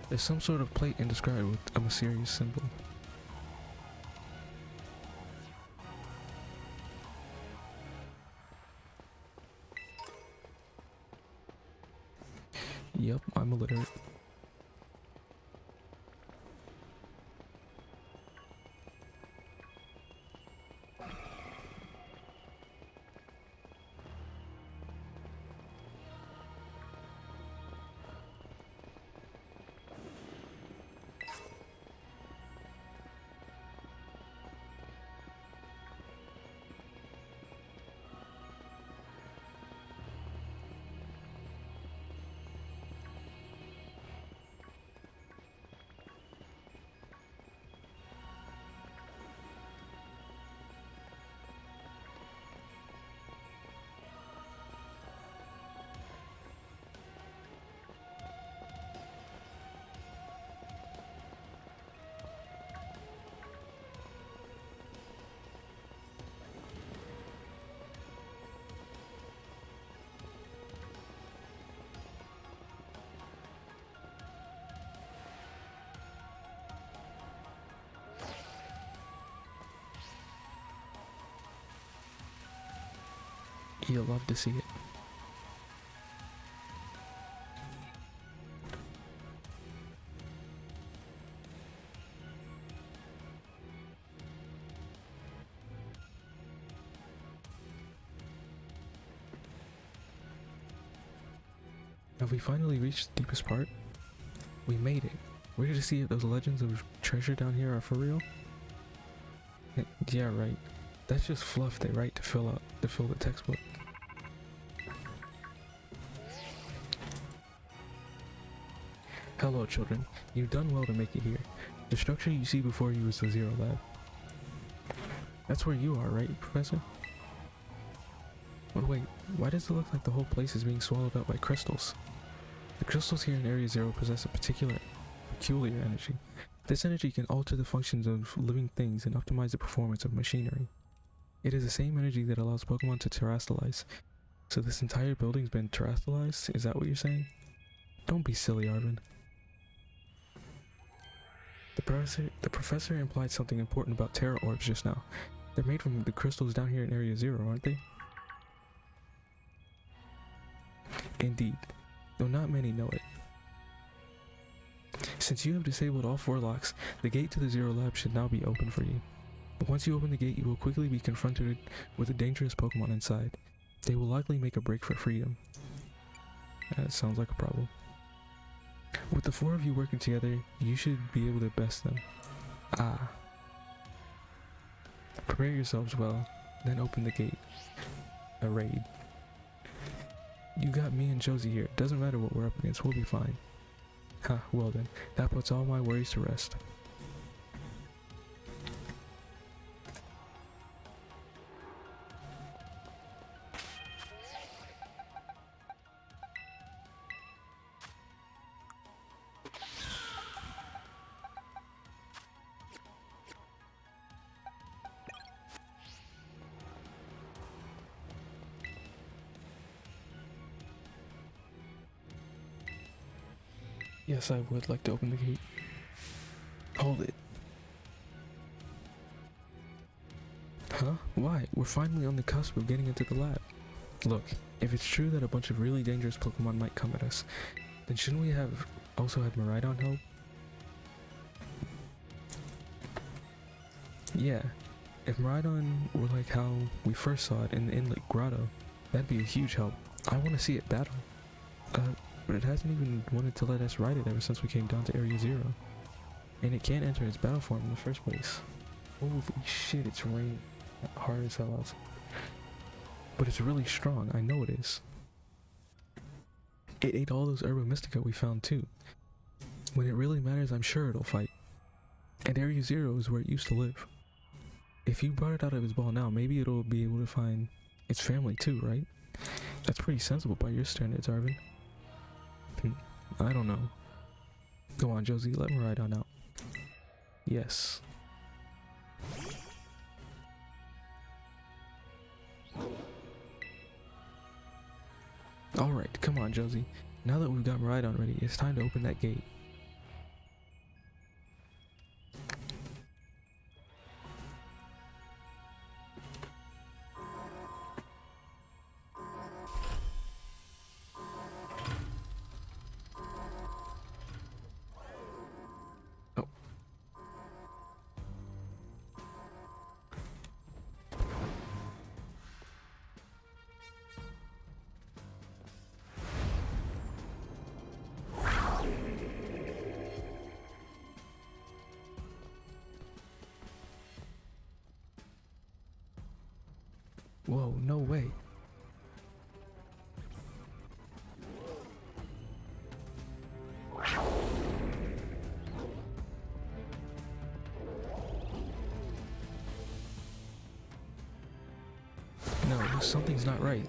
There's some sort of plate inscribed with a mysterious symbol. Yep, I'm illiterate. You'll love to see it. Have we finally reached the deepest part? We made it. Ready to see if those legends of treasure down here are for real? Yeah, right. That's just fluff they write to fill the textbook. Hello, children. You've done well to make it here. The structure you see before you is the Zero Lab. That's where you are, right, Professor? But wait, why does it look like the whole place is being swallowed up by crystals? The crystals here in Area Zero possess a peculiar energy. This energy can alter the functions of living things and optimize the performance of machinery. It is the same energy that allows Pokemon to terrestrialize. So this entire building's been terrestrialized? Is that what you're saying? Don't be silly, Arvin. The professor implied something important about Terra Orbs just now. They're made from the crystals down here in Area Zero, aren't they? Indeed, though not many know it. Since you have disabled all 4 locks, the gate to the Zero Lab should now be open for you. Once you open the gate, you will quickly be confronted with a dangerous Pokemon inside. They will likely make a break for freedom. That sounds like a problem. With the 4 of you working together, you should be able to best them. Ah. Prepare yourselves well, then open the gate. A raid. You got me and Josie here. Doesn't matter what we're up against, we'll be fine. Huh, well then, that puts all my worries to rest. Yes, I would like to open the gate. Hold it. Huh? Why? We're finally on the cusp of getting into the lab. Look, if it's true that a bunch of really dangerous Pokemon might come at us, then shouldn't we also have Miraidon help? Yeah, if Miraidon were like how we first saw it in the Inlet Grotto, that'd be a huge help. I want to see it battle. But it hasn't even wanted to let us ride it ever since we came down to Area Zero. And it can't enter its battle form in the first place. Holy shit, it's raining hard as hell outside. But it's really strong, I know it is. It ate all those Herba Mystica we found too. When it really matters, I'm sure it'll fight. And Area Zero is where it used to live. If you brought it out of its ball now, maybe it'll be able to find its family too, right? That's pretty sensible by your standards, Arvin. I don't know. Go on, Josie, let Miraidon out. Yes. Alright, come on, Josie. Now that we've got Miraidon ready, it's time to open that gate. Whoa, no way. No, something's not right.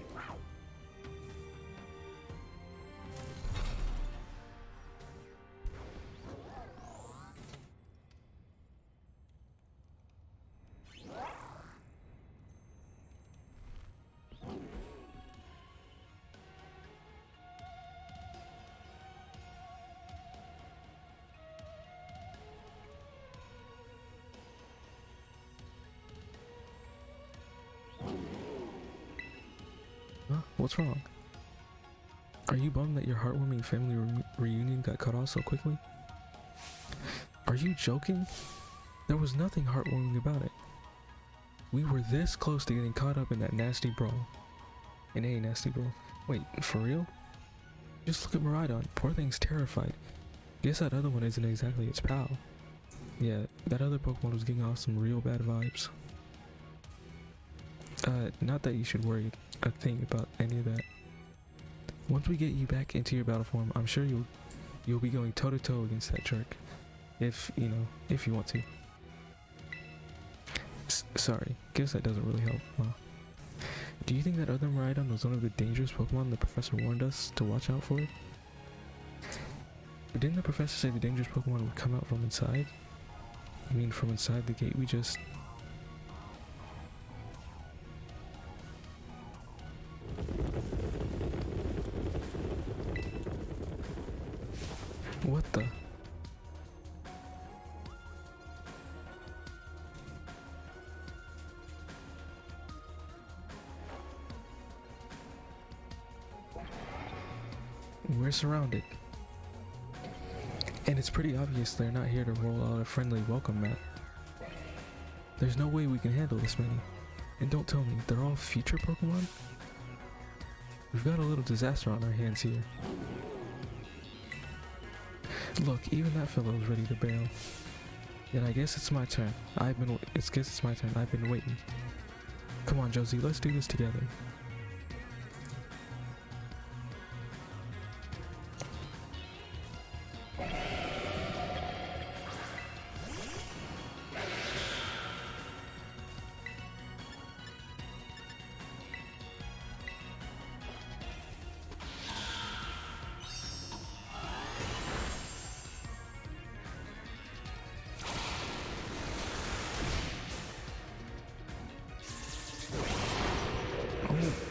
Huh? What's wrong? Are you bummed that your heartwarming family reunion got cut off so quickly? Are you joking? There was nothing heartwarming about it. We were this close to getting caught up in that nasty brawl. In a nasty brawl. Wait, for real? Just look at Miraidon. Poor thing's terrified. Guess that other one isn't exactly its pal. Yeah, that other Pokemon was getting off some real bad vibes. Not that you should worry a thing about any of that. Once we get you back into your battle form, I'm sure you'll be going toe to toe against that jerk. If you want to. Sorry, guess that doesn't really help. Do you think that other Miraidon was one of the dangerous Pokemon the professor warned us to watch out for? Didn't the professor say the dangerous Pokemon would come out from inside? I mean, from inside the gate we just... What the? We're surrounded. And it's pretty obvious they're not here to roll out a friendly welcome mat. There's no way we can handle this many. And don't tell me, they're all future Pokemon? We've got a little disaster on our hands here. Look, even that fellow's ready to bail. And I guess it's my turn. I've been waiting. Come on, Josie, let's do this together.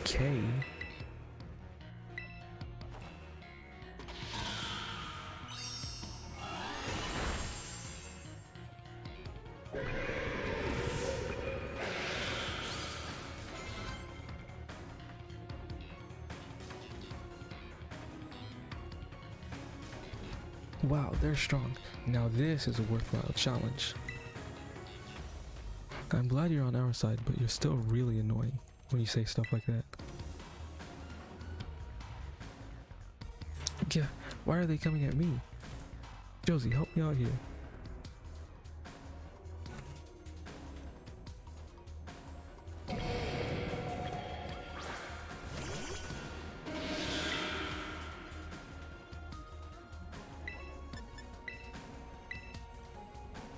Okay. Wow, they're strong. Now this is a worthwhile challenge. I'm glad you're on our side, but you're still really annoying when you say stuff like that. Yeah, why are they coming at me? Josie, help me out here.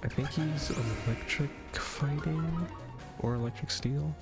I think he's electric fighting or electric steel.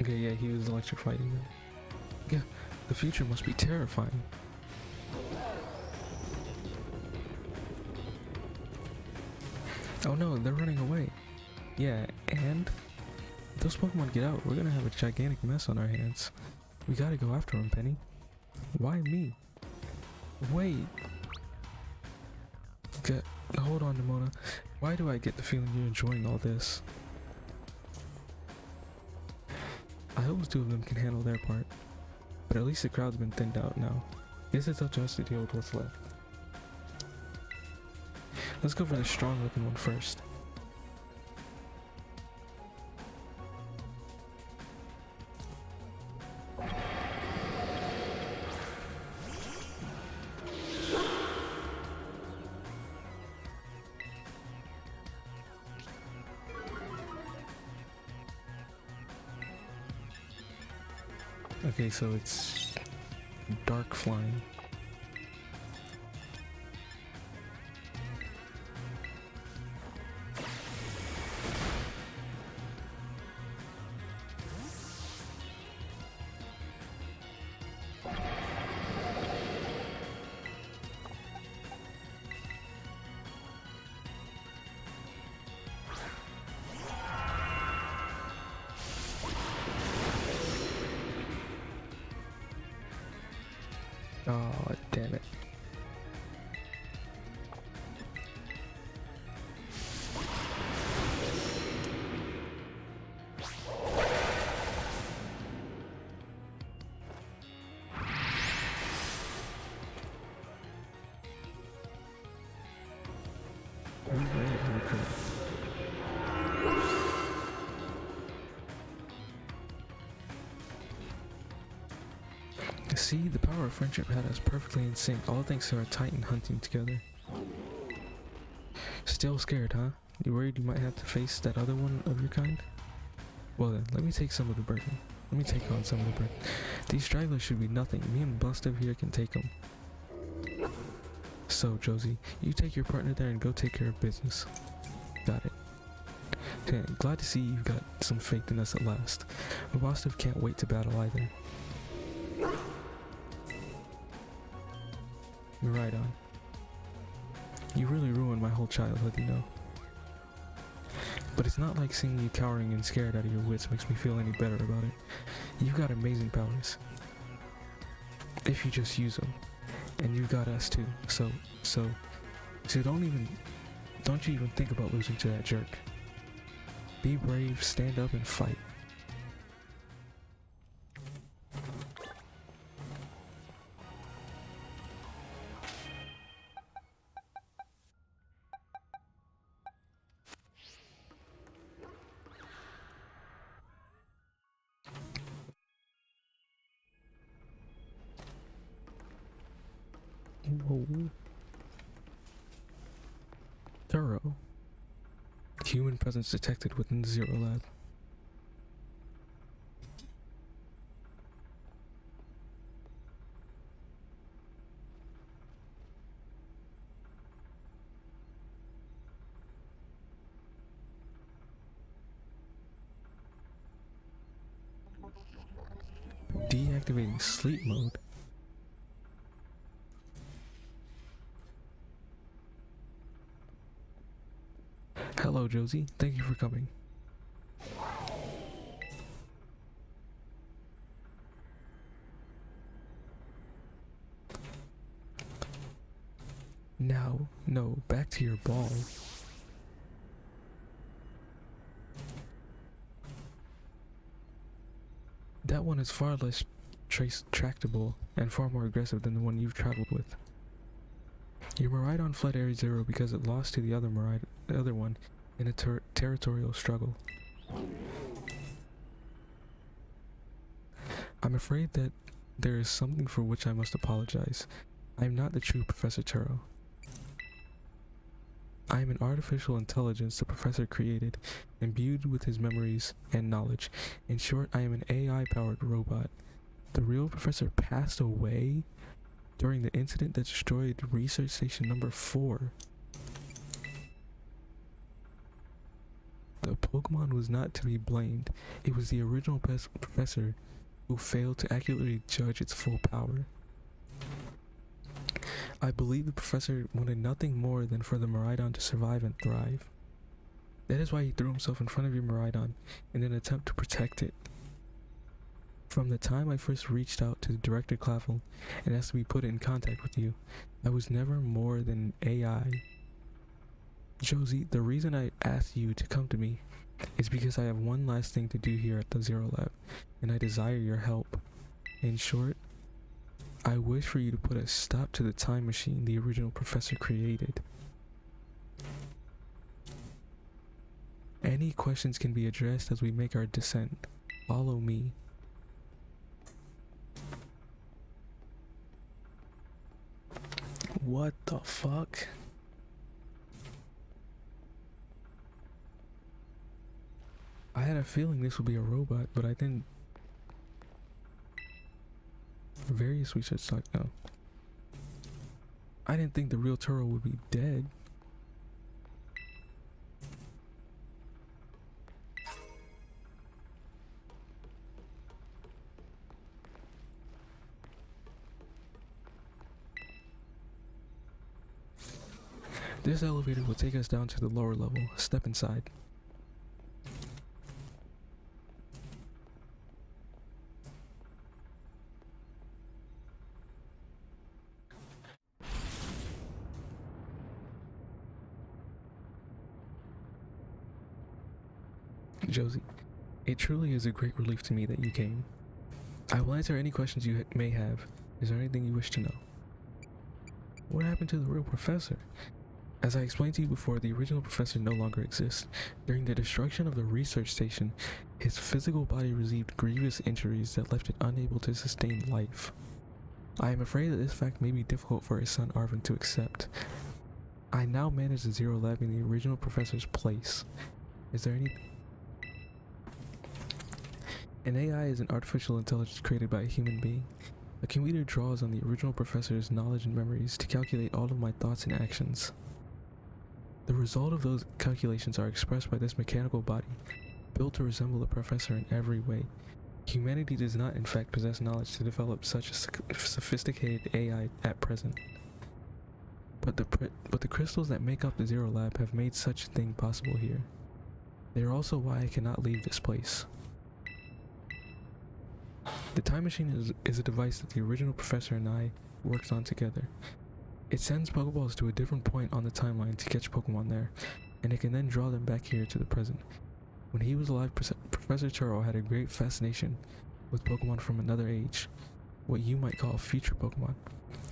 Okay, yeah, he was electric fighting them. Yeah, the future must be terrifying. Oh no, they're running away. Yeah, and if those Pokemon get out, we're gonna have a gigantic mess on our hands. We gotta go after them, Penny. Why me? Wait. Okay, hold on, Nemona. Why do I get the feeling you're enjoying all this? I hope the two of them can handle their part, but at least the crowd's been thinned out now. Guess it's up to us to deal with what's left. Let's go for the strong looking one first. Okay, so it's dark flying. Oh, damn it. See, the power of friendship had us perfectly in sync, all thanks to our Titan hunting together. Still scared, huh? You worried you might have to face that other one of your kind? Well then, let me take some of the burden. Let me take on some of the burden. These stragglers should be nothing. Me and Buster here can take them. So, Josie, you take your partner there and go take care of business. Got it. Okay, glad to see you've got some faith in us at last. Mabostov can't wait to battle either. Miraidon. You really ruined my whole childhood, you know. But it's not like seeing you cowering and scared out of your wits makes me feel any better about it. You've got amazing powers. If you just use them. And you got us too. So don't you even think about losing to that jerk. Be brave, stand up and fight. Whoa. Thorough. Human presence detected within the Zero Lab. Deactivating sleep mode. Hello, Josie. Thank you for coming. Now, no, back to your ball. That one is far less tractable and far more aggressive than the one you've traveled with. Your Miraidon fled Area Zero because it lost to the other one in a territorial struggle. I'm afraid that there is something for which I must apologize. I am not the true Professor Turo. I am an artificial intelligence the professor created, imbued with his memories and knowledge. In short, I am an AI-powered robot. The real professor passed away during the incident that destroyed Research Station number 4. The Pokemon was not to be blamed. It was the original professor who failed to accurately judge its full power. I believe the professor wanted nothing more than for the Miraidon to survive and thrive. That is why he threw himself in front of your Miraidon in an attempt to protect it. From the time I first reached out to Director Clavel and asked to be put in contact with you, I was never more than AI. Josie, the reason I asked you to come to me is because I have one last thing to do here at the Zero Lab, and I desire your help. In short, I wish for you to put a stop to the time machine the original professor created. Any questions can be addressed as we make our descent. Follow me. What the fuck? I had a feeling this would be a robot, but I didn't. Various research stock now. I didn't think the real Turo would be dead. This elevator will take us down to the lower level. Step inside. Josie, it truly is a great relief to me that you came. I will answer any questions you may have. Is there anything you wish to know? What happened to the real professor? As I explained to you before, the original professor no longer exists. During the destruction of the research station, his physical body received grievous injuries that left it unable to sustain life. I am afraid that this fact may be difficult for his son Arvin to accept. I now manage the Zero Lab in the original professor's place. Is there any... An AI is an artificial intelligence created by a human being. A computer draws on the original professor's knowledge and memories to calculate all of my thoughts and actions. The result of those calculations are expressed by this mechanical body, built to resemble the professor in every way. Humanity does not in fact possess knowledge to develop such a sophisticated AI at present. But the crystals that make up the Zero Lab have made such a thing possible here. They are also why I cannot leave this place. The time machine is a device that the original professor and I worked on together. It sends Pokeballs to a different point on the timeline to catch Pokemon there, and it can then draw them back here to the present. When he was alive, Professor Turo had a great fascination with Pokemon from another age, what you might call future Pokemon.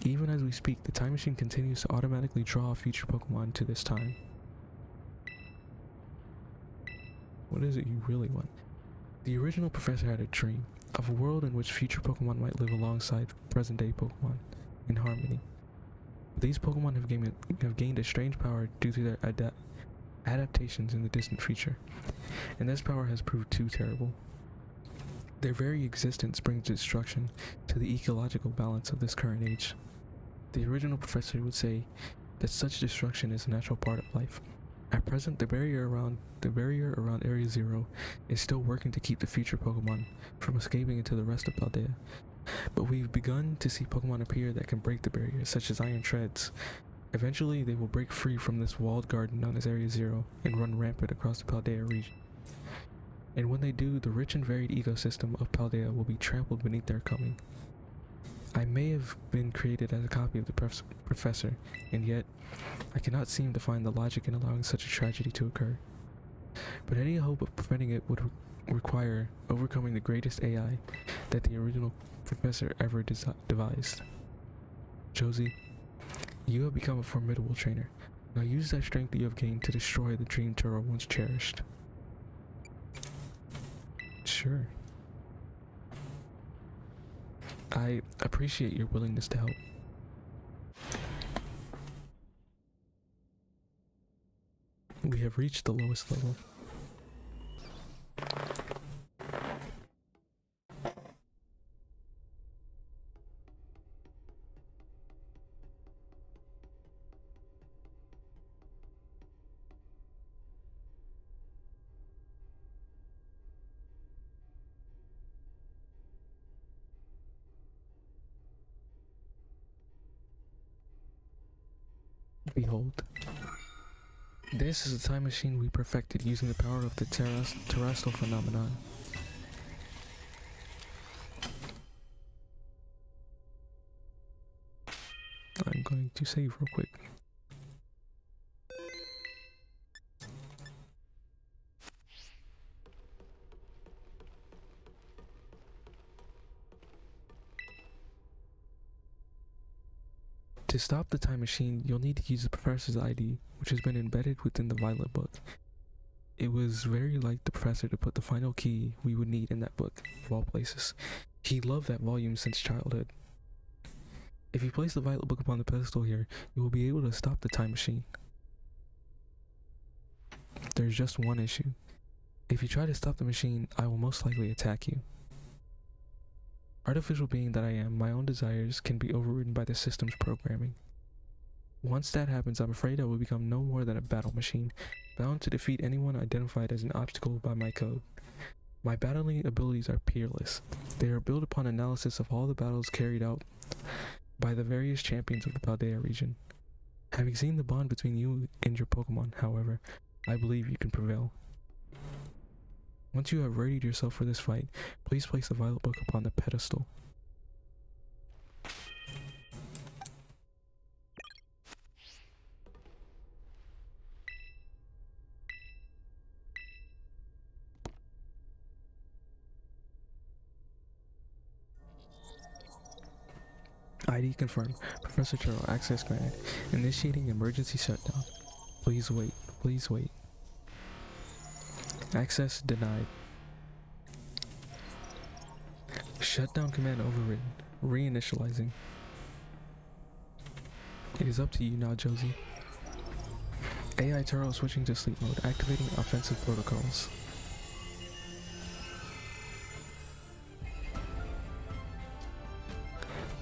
Even as we speak, the time machine continues to automatically draw future Pokemon to this time. What is it you really want? The original professor had a dream of a world in which future Pokemon might live alongside present-day Pokemon in harmony. These Pokemon have gained a strange power due to their adaptations in the distant future, and this power has proved too terrible. Their very existence brings destruction to the ecological balance of this current age. The original professor would say that such destruction is a natural part of life. At present, the barrier around Area Zero is still working to keep the future Pokemon from escaping into the rest of Paldea. But we've begun to see Pokemon appear that can break the barrier, such as Iron Treads. Eventually, they will break free from this walled garden known as Area Zero and run rampant across the Paldea region. And when they do, the rich and varied ecosystem of Paldea will be trampled beneath their coming. I may have been created as a copy of the professor, and yet I cannot seem to find the logic in allowing such a tragedy to occur. But any hope of preventing it would require overcoming the greatest AI that the original professor ever devised. Josie, you have become a formidable trainer. Now use that strength you have gained to destroy the dream Turo once cherished. Sure. I appreciate your willingness to help. We have reached the lowest level. Behold. This is a time machine we perfected using the power of the terrestrial phenomenon. I'm going to save real quick. To stop the time machine, you'll need to use the professor's ID, which has been embedded within the Violet book. It was very like the professor to put the final key we would need in that book, of all places. He loved that volume since childhood. If you place the Violet book upon the pedestal here, you will be able to stop the time machine. There's just one issue. If you try to stop the machine, I will most likely attack you. Artificial being that I am, my own desires can be overridden by the system's programming. Once that happens, I'm afraid I will become no more than a battle machine, bound to defeat anyone identified as an obstacle by my code. My battling abilities are peerless. They are built upon analysis of all the battles carried out by the various champions of the Paldea region. Having seen the bond between you and your Pokemon, however, I believe you can prevail. Once you have readied yourself for this fight, please place the Violet Book upon the pedestal. ID confirmed. Professor Churro, access granted. Initiating emergency shutdown. Please wait. Please wait. Access denied. Shutdown command overridden. Reinitializing. It is up to you now, Josie. AI Turo switching to sleep mode. Activating offensive protocols.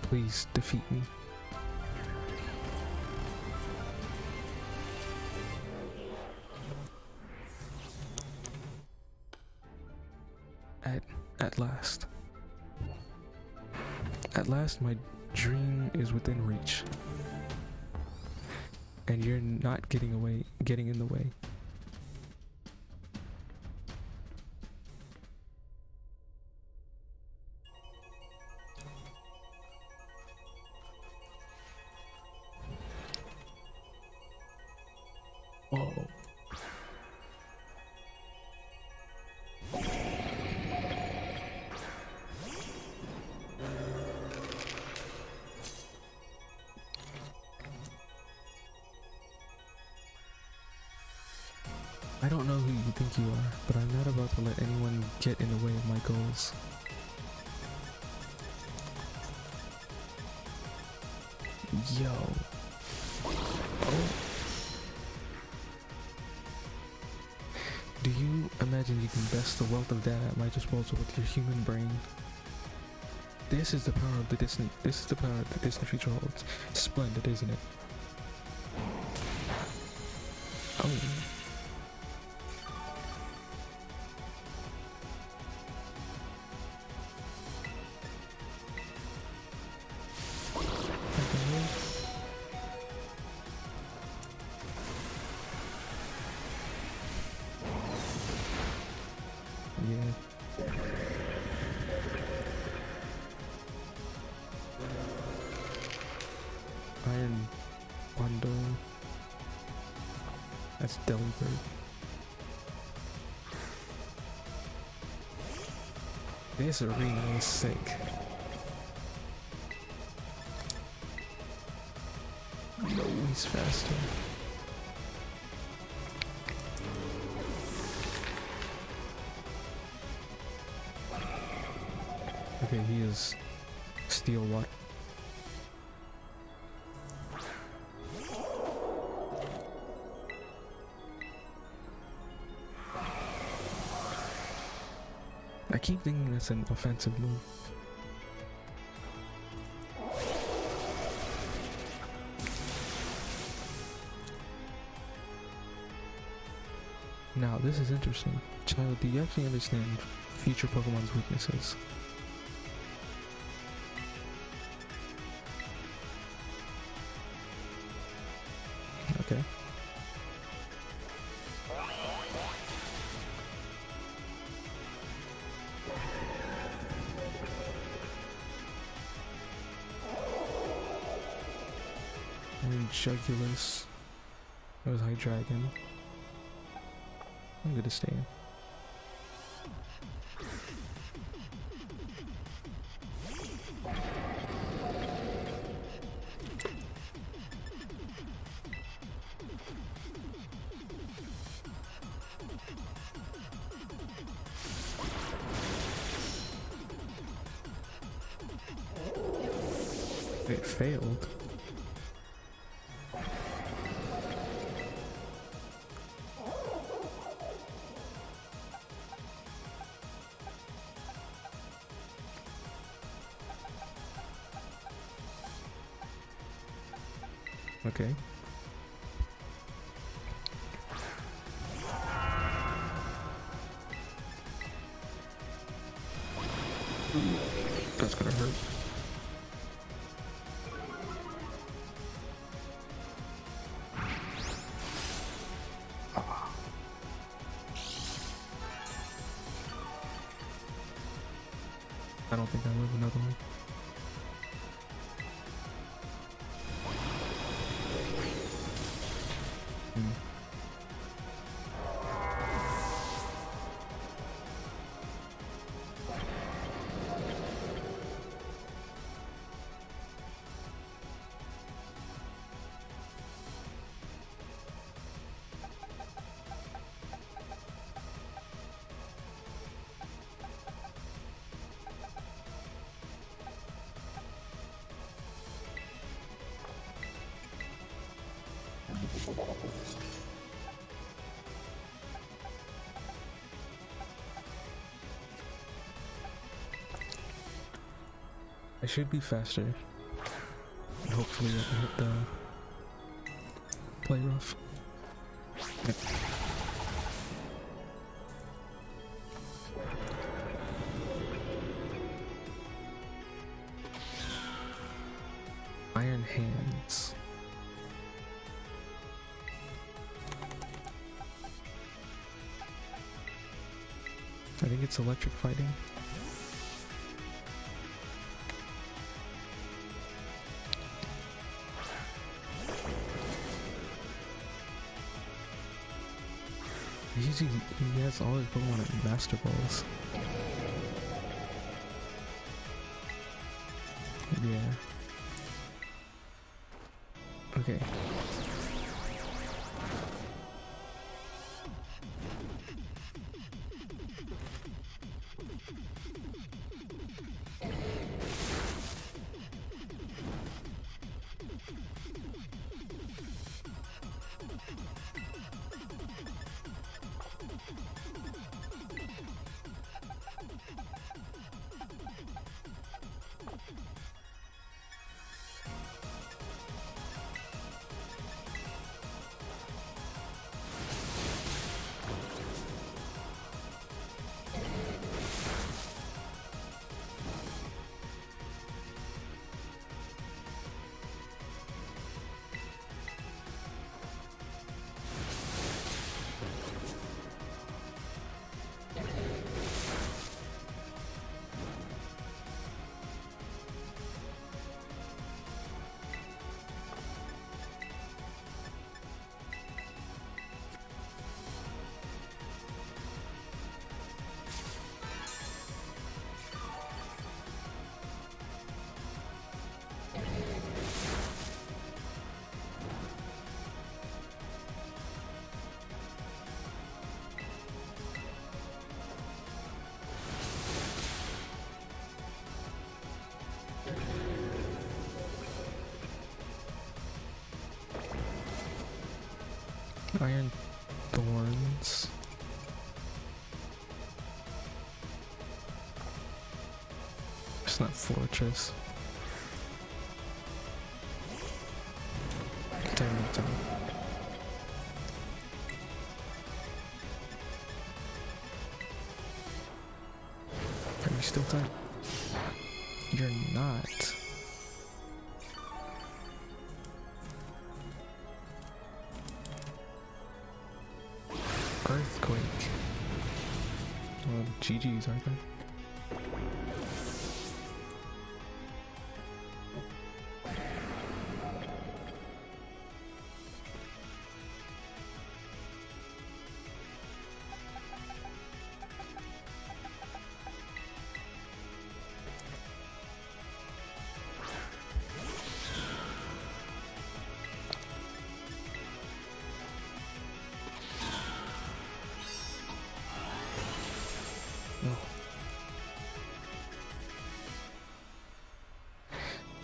Please defeat me. At last. At last, my dream is within reach. And you're not getting in the way. Whoa. I don't know who you think you are, but I'm not about to let anyone get in the way of my goals. Yo. Oh. Do you imagine you can best the wealth of data at my disposal with your human brain? This is the power of the Disney. This is the power that Disney future holds. Splendid, isn't it? Oh. Yeah. Iron Wando. That's Delibird. This arena is sick. No, he's faster. Okay, he is Steel Water. I keep thinking that's an offensive move. Now, this is interesting. Child, do you actually understand future Pokemon's weaknesses? Okay. And Jugulus. That was Hydreigon. I'm gonna stay in. It failed. Okay. That's gonna hurt. I don't think I live another one. I should be faster. Hopefully I can hit the play rough. Iron hands. I think it's electric fighting. He has all his Pokemon at Master Balls. Yeah. Okay. Iron Thorns. It's not Fortress. Damn it, Are you still tight? You're not. Earthquake. Well, GG's, aren't they? No.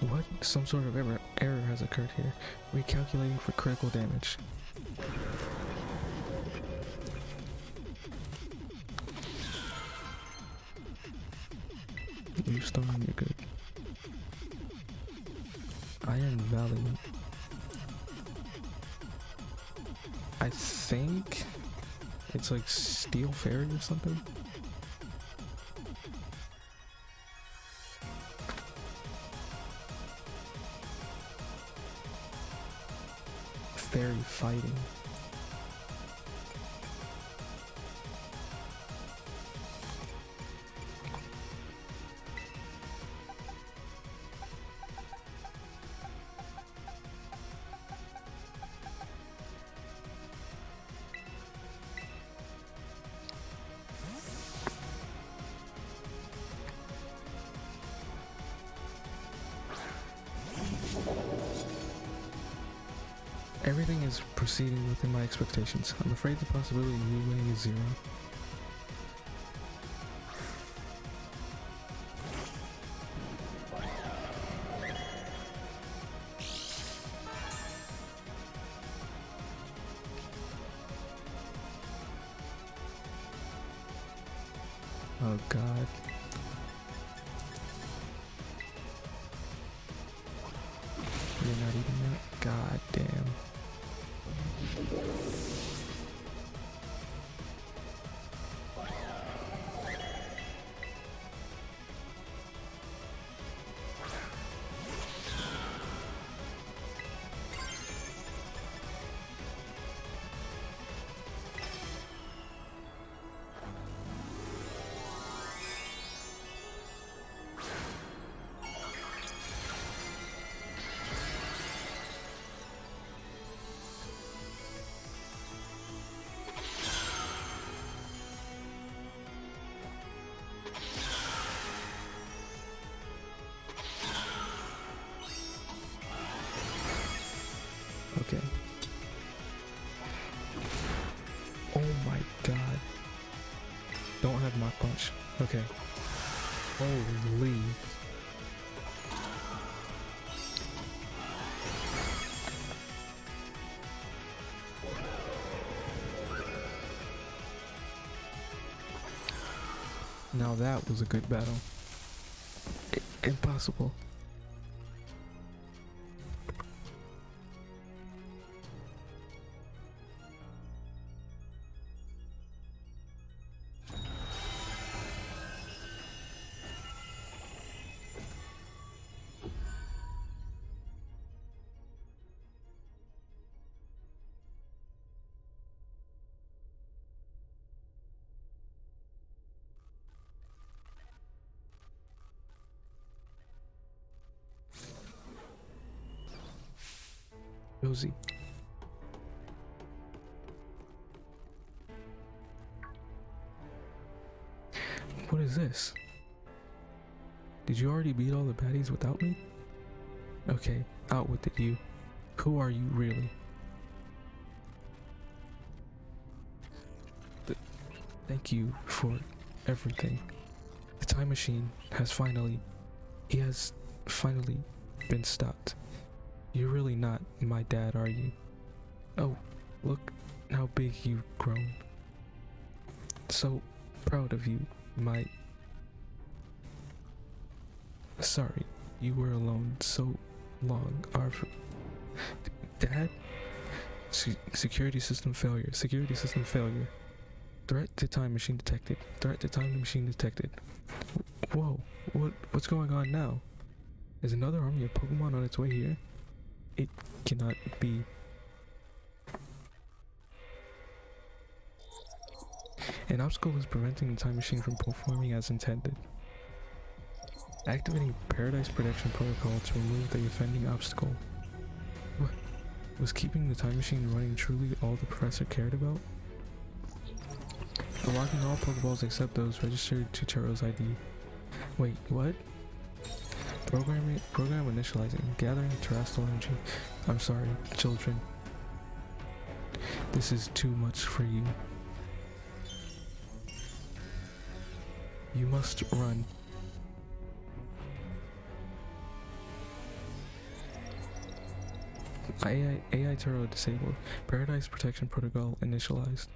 What? Some sort of error has occurred here. Recalculating for critical damage. You storm, you're good. Iron Valley. I think it's like Steel Fairy or something. Fairy fighting. Everything is proceeding within my expectations. I'm afraid the possibility of you winning is zero. Oh god. You're not eating that? God damn. Okay. Oh my god. Don't have Mach Punch. Okay. Holy. Now that was a good battle. Impossible. Josie. What is this? Did you already beat all the baddies without me? Okay, out with it, you. Who are you really? Thank you for everything. The time machine has finally been stopped. You're really not my dad, are you? Oh, look how big you've grown. So proud of you, my... Sorry, you were alone so long. Our... Dad? Security system failure. Security system failure. Threat to time machine detected. Threat to time machine detected. Whoa, what's going on now? Is another army of Pokemon on its way here? It cannot be. An obstacle is preventing the time machine from performing as intended. Activating Paradise Protection Protocol to remove the offending obstacle. What? Was keeping the time machine running truly all the professor cared about? Unlocking all Pokeballs except those registered to Charo's ID. Wait, what? Program initializing. Gathering terrestrial energy. I'm sorry, children. This is too much for you. You must run. AI Turo disabled. Paradise Protection Protocol initialized.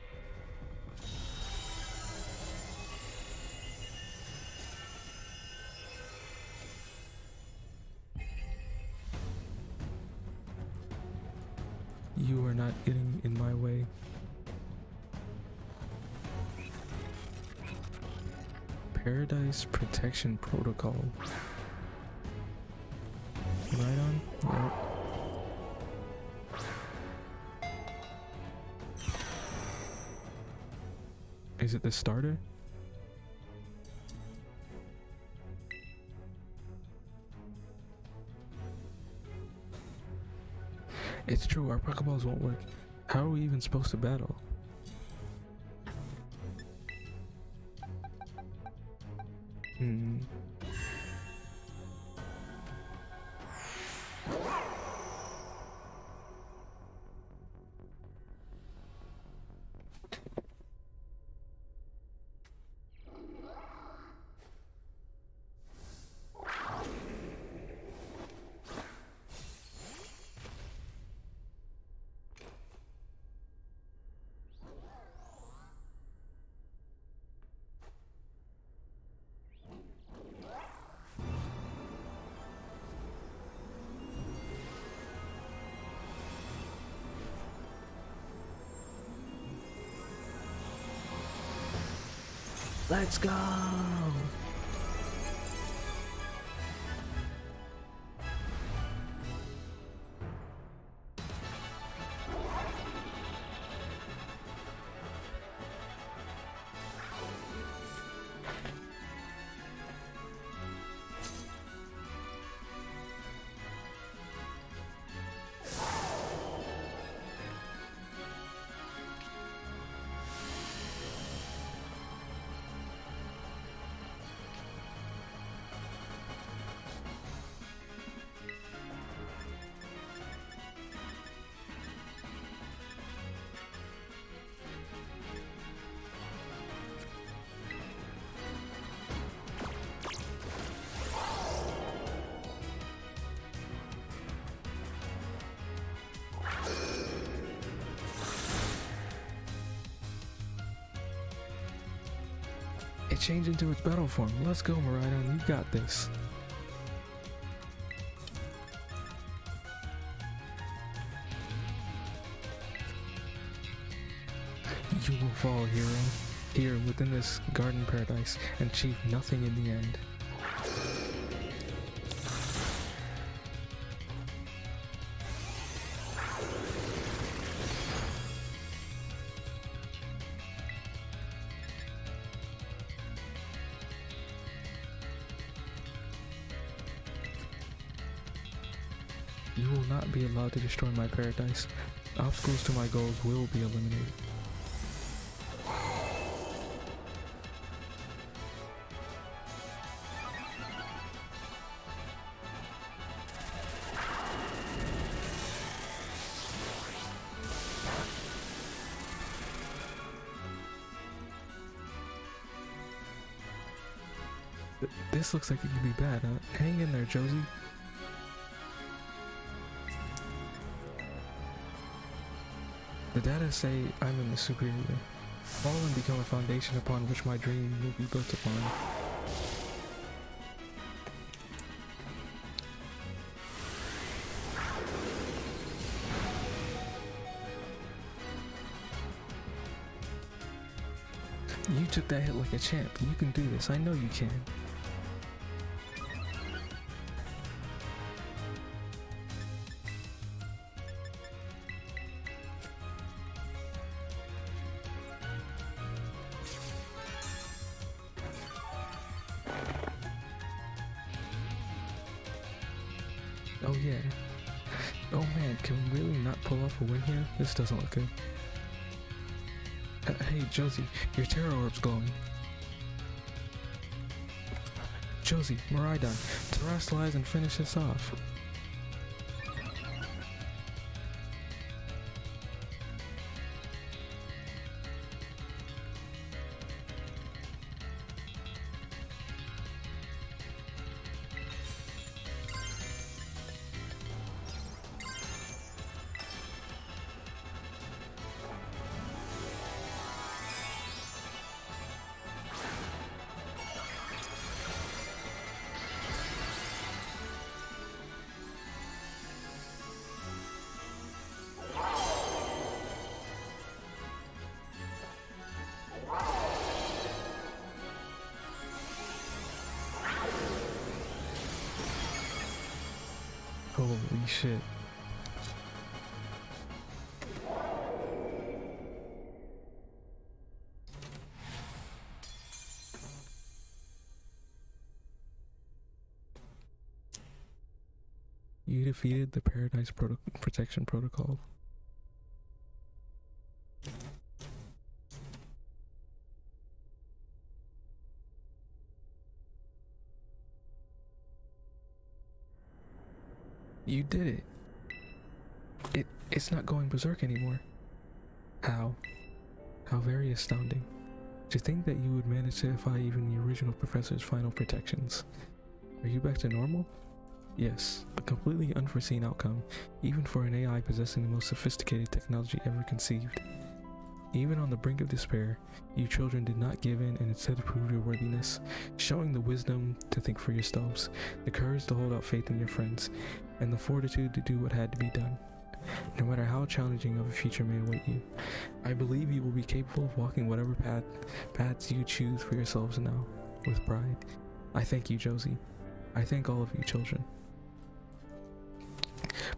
You are not getting in my way. Paradise Protection Protocol. Right on? Yep. Is it the starter? It's true, our Pokeballs won't work. How are we even supposed to battle? Let's go! It changed into its battle form. Let's go, Miraidon. You got this. You will fall, hero. Here, within this garden paradise, and achieve nothing in the end. You will not be allowed to destroy my paradise. Obstacles to my goals will be eliminated. This looks like it could be bad, huh? Hang in there, Josie. The data say I'm in the superior. Fall and become a foundation upon which my dream will be built upon. You took that hit like a champ. You can do this. I know you can. Oh yeah. Oh man, can we really not pull off a win here? This doesn't look good. Hey Josie, your Terra Orb's glowing. Josie, Miraidon, terrestrialize and finish this off. Holy shit. You defeated the Paradise Protection Protocol. You did it. It's not going berserk anymore. How? How very astounding. To think that you would manage to defy even the original professor's final protections. Are you back to normal? Yes, a completely unforeseen outcome, even for an AI possessing the most sophisticated technology ever conceived. Even on the brink of despair, you children did not give in and instead proved your worthiness, showing the wisdom to think for yourselves, the courage to hold out faith in your friends, and the fortitude to do what had to be done. No matter how challenging of a future may await you, I believe you will be capable of walking whatever paths you choose for yourselves now, with pride. I thank you, Josie. I thank all of you children.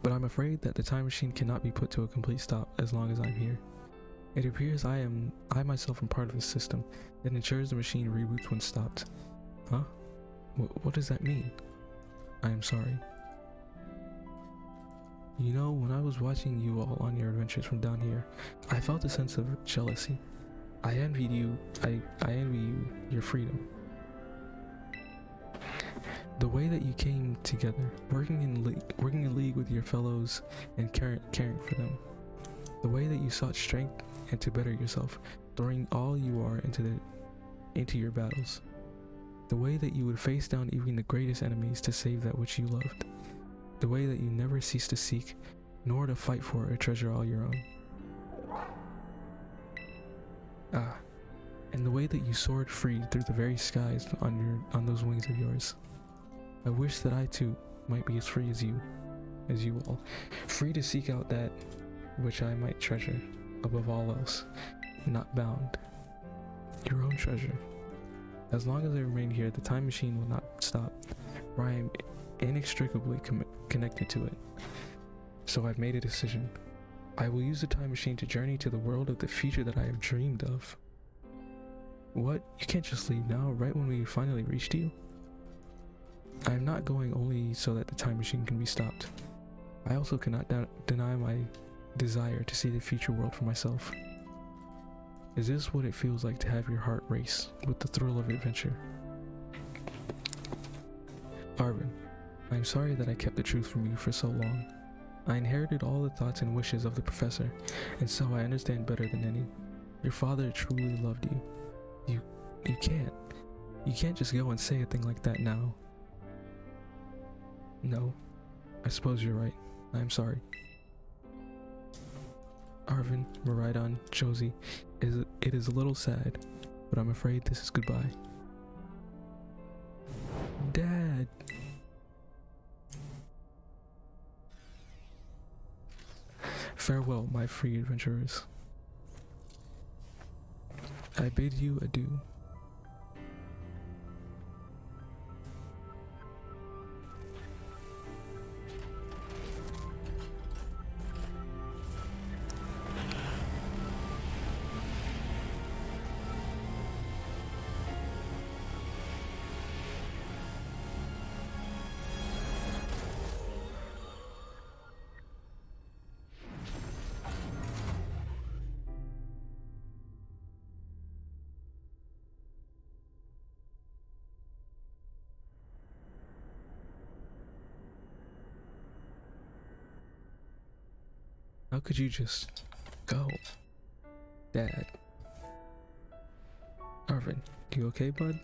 But I'm afraid that the time machine cannot be put to a complete stop as long as I'm here. It appears I myself am part of a system that ensures the machine reboots when stopped. Huh? What does that mean? I am sorry. You know, when I was watching you all on your adventures from down here, I felt a sense of jealousy. I envied you. I envy you your freedom. The way that you came together, working in league with your fellows and caring for them. The way that you sought strength and to better yourself, throwing all you are into your battles. The way that you would face down even the greatest enemies to save that which you loved. The way that you never cease to seek, nor to fight for or treasure all your own. And the way that you soared free through the very skies on those wings of yours. I wish that I too might be as free as you all, free to seek out that which I might treasure above all else, not bound. Your own treasure. As long as I remain here, the time machine will not stop, for I am inextricably connected to it. So I've made a decision. I will use the time machine to journey to the world of the future that I have dreamed of. What? You can't just leave now, right when we finally reached you? I am not going only so that the time machine can be stopped. I also cannot deny my desire to see the future world for myself. Is this what it feels like to have your heart race with the thrill of adventure? Arvin, I am sorry that I kept the truth from you for so long. I inherited all the thoughts and wishes of the professor, and so I understand better than any. Your father truly loved you. You can't just go and say a thing like that now. No, I suppose you're right. I am sorry. Arvin, Miraidon, Josie, it is a little sad, but I'm afraid this is goodbye. Dad! Farewell, my free adventurers. I bid you adieu. How could you just go? Dad. Arvin, you okay, bud?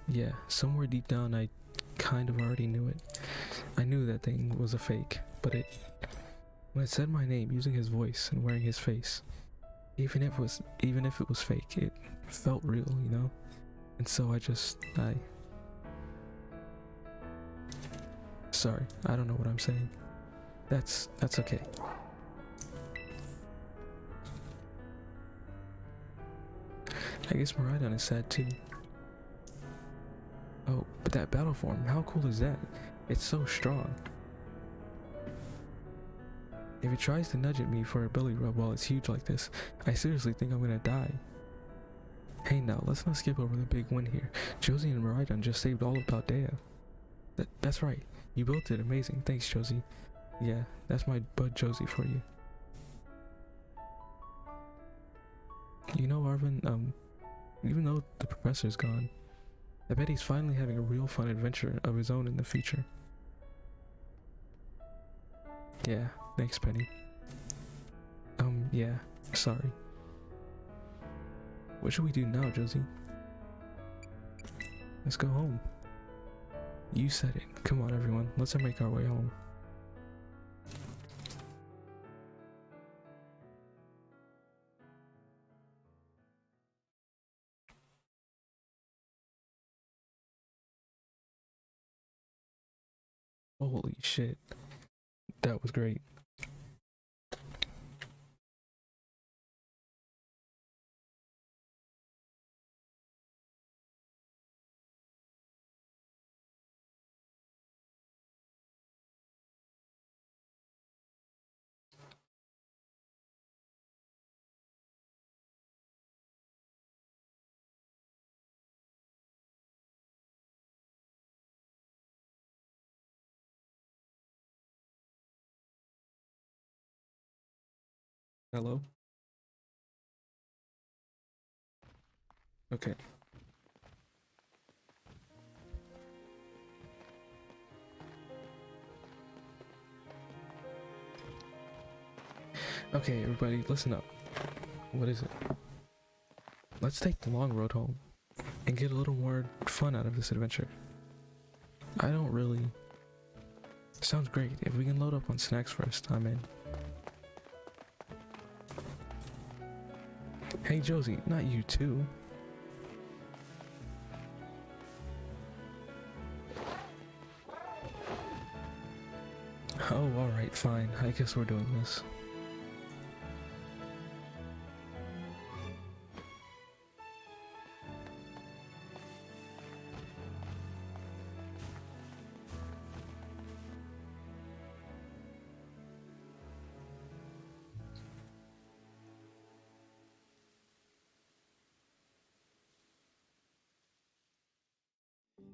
Yeah, somewhere deep down I kind of already knew it. I knew that thing was a fake, but when it said my name using his voice and wearing his face, even if it was fake, it felt real, you know? And so sorry, I don't know what I'm saying. That's okay. I guess Miraidon is sad too. Oh, but that battle form, how cool is that? It's so strong. If it tries to nudge at me for a belly rub while it's huge like this, I seriously think I'm gonna die. Hey now, let's not skip over the big win here. Josie and Miraidon just saved all of Paldea. That's right. You both did amazing. Thanks, Josie. Yeah, that's my bud Josie for you. You know, Arvin, even though the professor's gone, I bet he's finally having a real fun adventure of his own in the future. Yeah, thanks, Penny. Yeah, sorry. What should we do now, Josie? Let's go home. You said it. Come on, everyone. Let's make our way home. Holy shit. That was great. Hello? Okay. Okay, everybody, listen up. What is it? Let's take the long road home and get a little more fun out of this adventure. I don't really... Sounds great. If we can load up on snacks first, I'm in. Hey Josie, not you too. Oh, alright, fine. I guess we're doing this.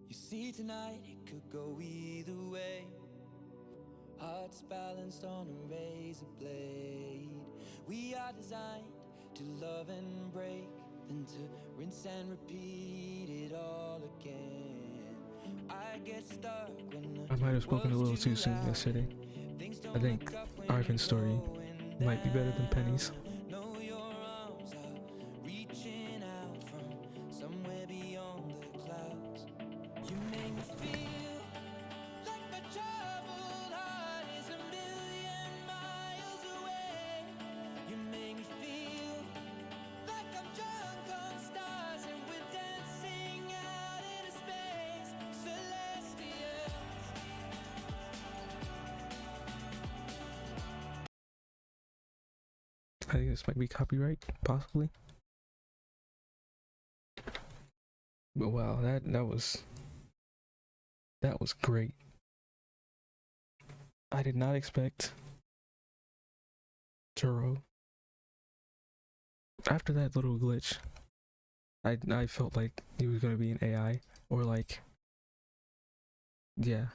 You see tonight it could go either way. Hearts balanced on a razor blade. We are designed to love and break, then to rinse and repeat it all again. I get stuck when I might have spoken a little too soon yesterday. I think Arvin's story might be better than Penny's. I think this might be copyright, possibly. But wow, that was great. I did not expect Turo. After that little glitch, I felt like he was gonna be an AI, or like, yeah,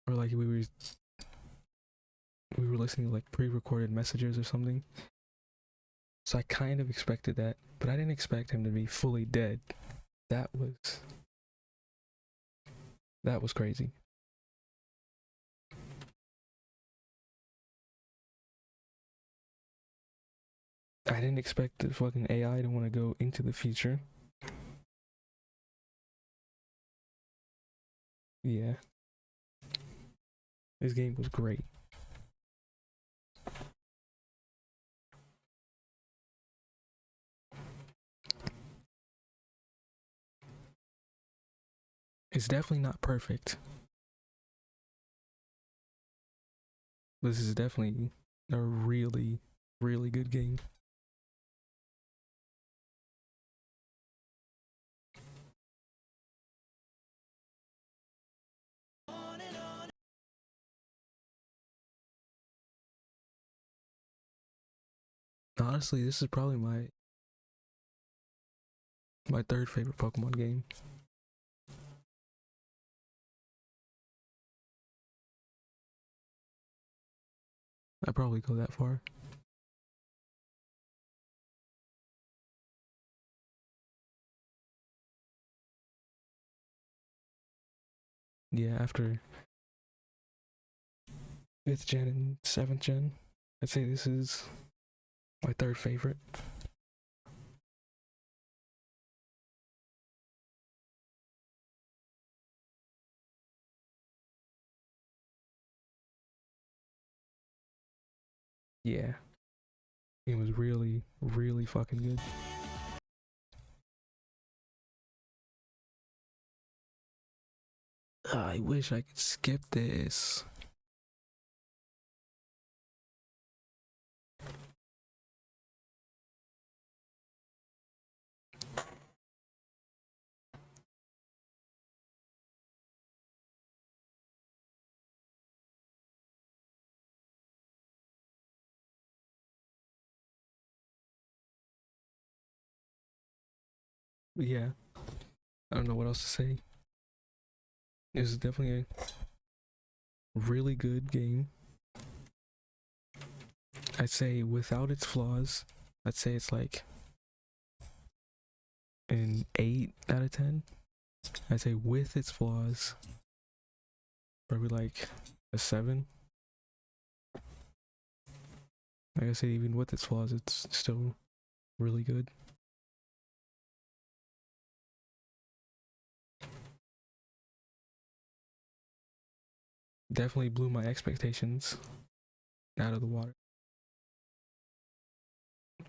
or like we were listening to like pre-recorded messages or something. So I kind of expected that, but I didn't expect him to be fully dead. That was crazy. I didn't expect the fucking AI to want to go into the future. Yeah. This game was great. It's definitely not perfect. This is definitely a really, really good game. Honestly, this is probably my third favorite Pokemon game. I'd probably go that far. Yeah, after 5th gen and 7th gen, I'd say this is my third favorite. Yeah, it was really, really fucking good. I wish I could skip this. But yeah, I don't know what else to say. It was definitely a really good game. I'd say without its flaws, I'd say it's like an 8 out of 10. I'd say with its flaws, probably like a 7. Like I said, even with its flaws, it's still really good. Definitely blew my expectations out of the water.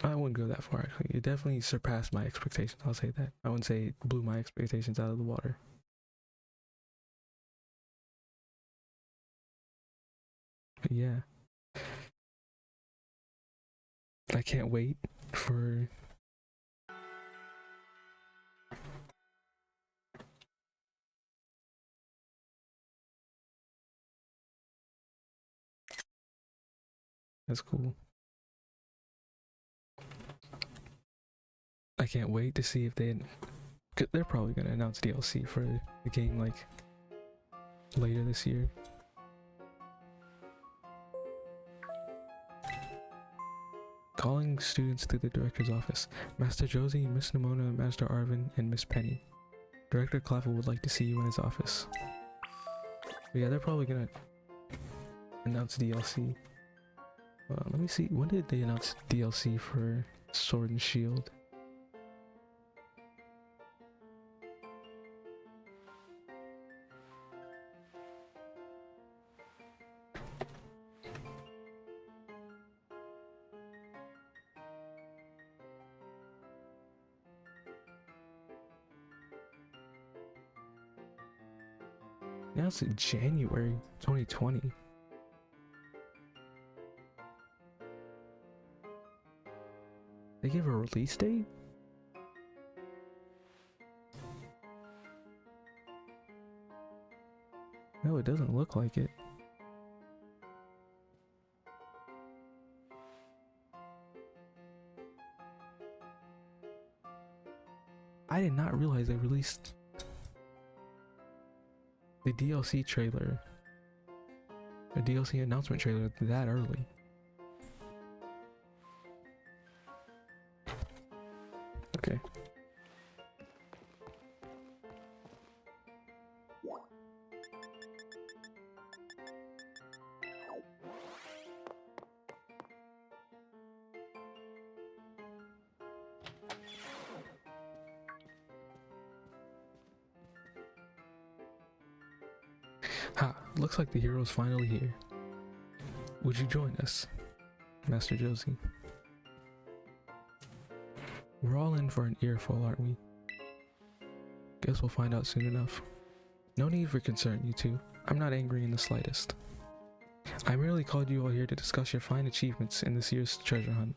I wouldn't go that far, actually. It definitely surpassed my expectations. I'll say that. I wouldn't say it blew my expectations out of the water. But yeah. I can't wait for that's cool. I can't wait to see if they're probably gonna announce DLC for the game like later this year. Calling students to the director's office. Master Josie, Miss Nimona, Master Arvin, and Miss Penny. Director Claffle would like to see you in his office. But yeah, they're probably gonna announce DLC. Let me see. When did they announce DLC for Sword and Shield? Now it's in January 2020. They give a release date? No, it doesn't look like it. I did not realize they released the DLC trailer, the DLC announcement trailer that early. Okay. Ha, looks like the hero's finally here. Would you join us, Master Josie? We're all in for an earful, aren't we? Guess we'll find out soon enough. No need for concern, you two. I'm not angry in the slightest. I merely called you all here to discuss your fine achievements in this year's treasure hunt.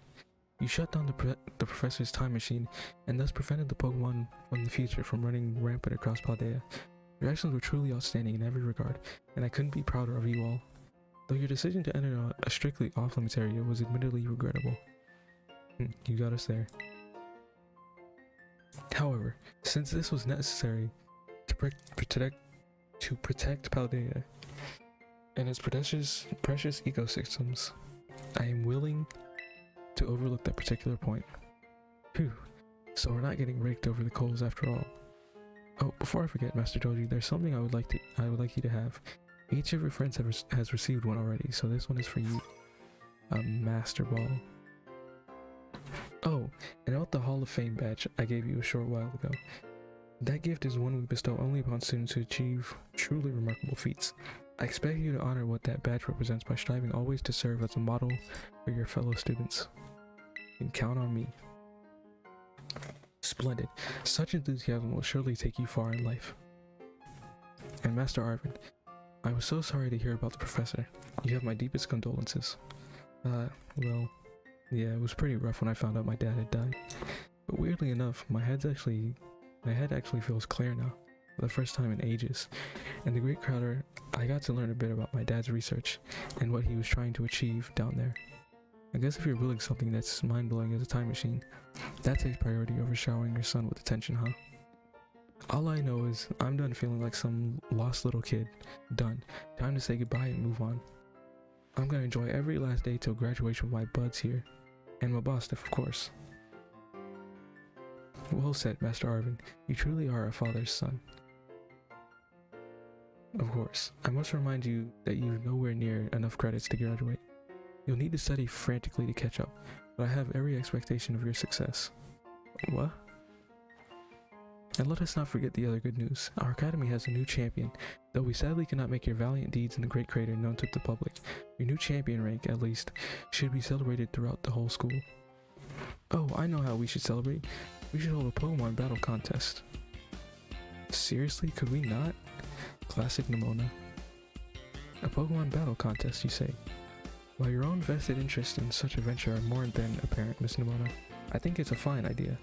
You shut down the professor's time machine and thus prevented the Pokemon from the future from running rampant across Paldea. Your actions were truly outstanding in every regard, and I couldn't be prouder of you all. Though your decision to enter a strictly off-limits area was admittedly regrettable. You got us there. However, since this was necessary to protect Paldea and its precious ecosystems, I am willing to overlook that particular point. Phew. So we're not getting raked over the coals after all. Oh, before I forget, Master Joji, there's something I would like you to have. Each of your friends has received one already, so this one is for you. A Master Ball. Oh, and about the Hall of Fame badge I gave you a short while ago. That gift is one we bestow only upon students who achieve truly remarkable feats. I expect you to honor what that badge represents by striving always to serve as a model for your fellow students. You can count on me. Splendid. Such enthusiasm will surely take you far in life. And Master Arvin, I was so sorry to hear about the professor. You have my deepest condolences. Well, yeah, it was pretty rough when I found out my dad had died. But weirdly enough, my head actually feels clear now, for the first time in ages. And the Great Crowder, I got to learn a bit about my dad's research and what he was trying to achieve down there. I guess if you're building something that's mind-blowing as a time machine, that takes priority over showering your son with attention, huh? All I know is I'm done feeling like some lost little kid. Done. Time to say goodbye and move on. I'm gonna enjoy every last day till graduation with my buds here. And my boss, of course. Well said, Master Arvin. You truly are a father's son. Of course, I must remind you that you've nowhere near enough credits to graduate. You'll need to study frantically to catch up, but I have every expectation of your success. What? And let us not forget the other good news. Our academy has a new champion, though we sadly cannot make your valiant deeds in the Great Crater known to the public. Your new champion rank, at least, should be celebrated throughout the whole school. Oh, I know how we should celebrate. We should hold a Pokemon battle contest. Seriously, could we not? Classic Nemona. A Pokemon battle contest, you say? While your own vested interests in such a venture are more than apparent, Miss Nemona, I think it's a fine idea.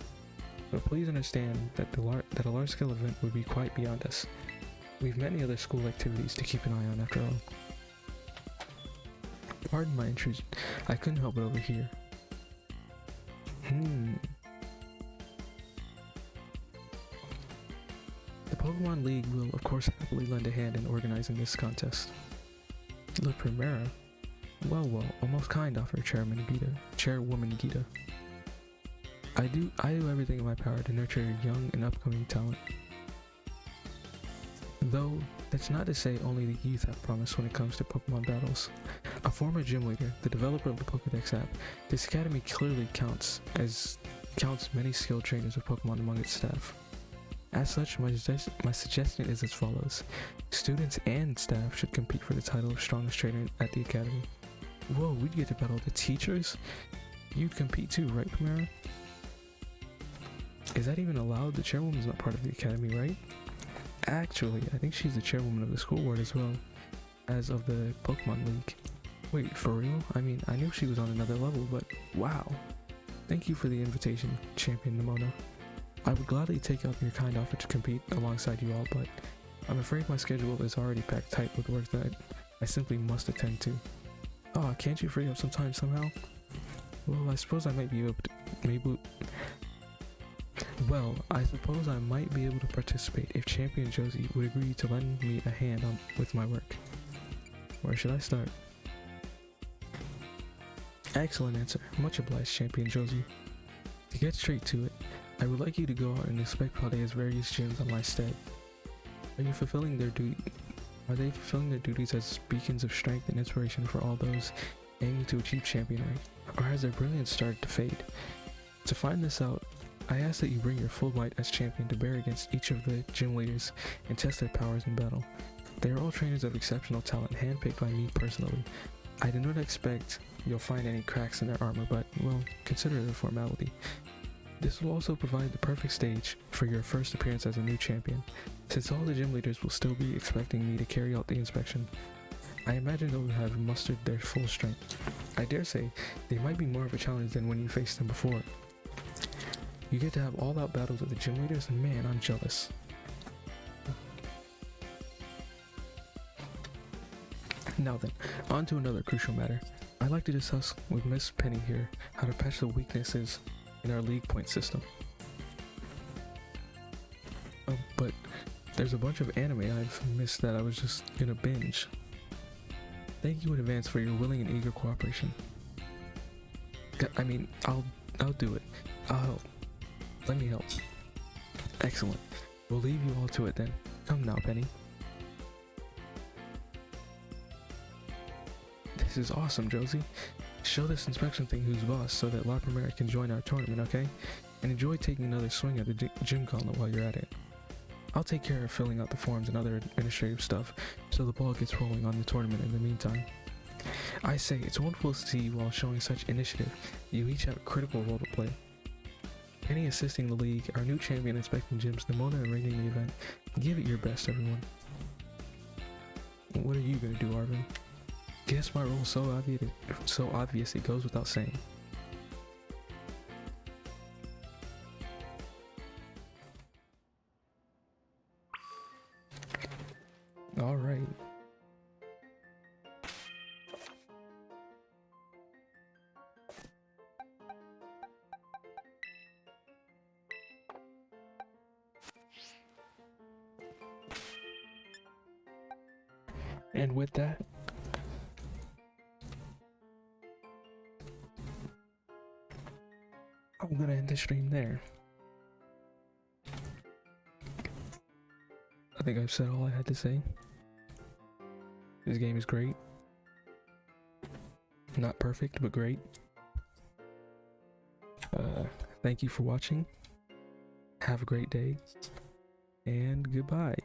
But please understand that a large-scale event would be quite beyond us. We've many other school activities to keep an eye on after all. Pardon my intrusion. I couldn't help but overhear. The Pokemon League will, of course, happily lend a hand in organizing this contest. La Primera? Well, a most kind offer, Chairwoman Gita. I do everything in my power to nurture young and upcoming talent. Though, that's not to say only the youth have promise when it comes to Pokemon battles. A former gym leader, the developer of the Pokédex app, this academy clearly counts many skilled trainers of Pokemon among its staff. As such, my suggestion is as follows. Students and staff should compete for the title of strongest trainer at the academy. Whoa, we'd get to battle the teachers? You'd compete too, right, Primera? Is that even allowed? The chairwoman's not part of the academy, right? Actually, I think she's the chairwoman of the school board as well as of the Pokemon League. Wait, for real? I mean, I knew she was on another level, but wow. Thank you for the invitation, Champion Nemona. I would gladly take up your kind offer to compete alongside you all, but I'm afraid my schedule is already packed tight with work that I simply must attend to. Oh, can't you free up some time somehow? Well, I suppose I might be able to participate if Champion Josie would agree to lend me a hand with my work. Where should I start? Excellent answer. Much obliged, Champion Josie. To get straight to it, I would like you to go out and inspect Paldea's various gyms on my stead. Are they fulfilling their duties as beacons of strength and inspiration for all those aiming to achieve champion rank, or has their brilliance started to fade? To find this out, I ask that you bring your full might as champion to bear against each of the gym leaders and test their powers in battle. They are all trainers of exceptional talent, handpicked by me personally. I do not expect you'll find any cracks in their armor, but, well, consider it a formality. This will also provide the perfect stage for your first appearance as a new champion, since all the gym leaders will still be expecting me to carry out the inspection. I imagine they'll have mustered their full strength. I dare say, they might be more of a challenge than when you faced them before. You get to have all-out battles with the gym leaders, and man, I'm jealous. Now then, on to another crucial matter. I'd like to discuss with Miss Penny here how to patch the weaknesses in our league point system. Oh, but there's a bunch of anime I've missed that I was just gonna binge. Thank you in advance for your willing and eager cooperation. I mean, I'll do it. I'll help. Let me help. Excellent. We'll leave you all to it then. Come now, Penny. This is awesome, Josie. Show this inspection thing who's boss so that La Primera can join our tournament, okay? And enjoy taking another swing at the gym gauntlet while you're at it. I'll take care of filling out the forms and other administrative stuff so the ball gets rolling on the tournament in the meantime. I say, it's wonderful to see you all showing such initiative. You each have a critical role to play. Penny assisting the league, our new champion inspecting gyms, Nimona arranging the event. Give it your best, everyone. What are you gonna do, Arvin? Guess my role so obvious it goes without saying. All right. And with that, I'm gonna end the stream there. I think I've said all I had to say. This game is great. Not perfect, but great. Thank you for watching. Have a great day. And goodbye.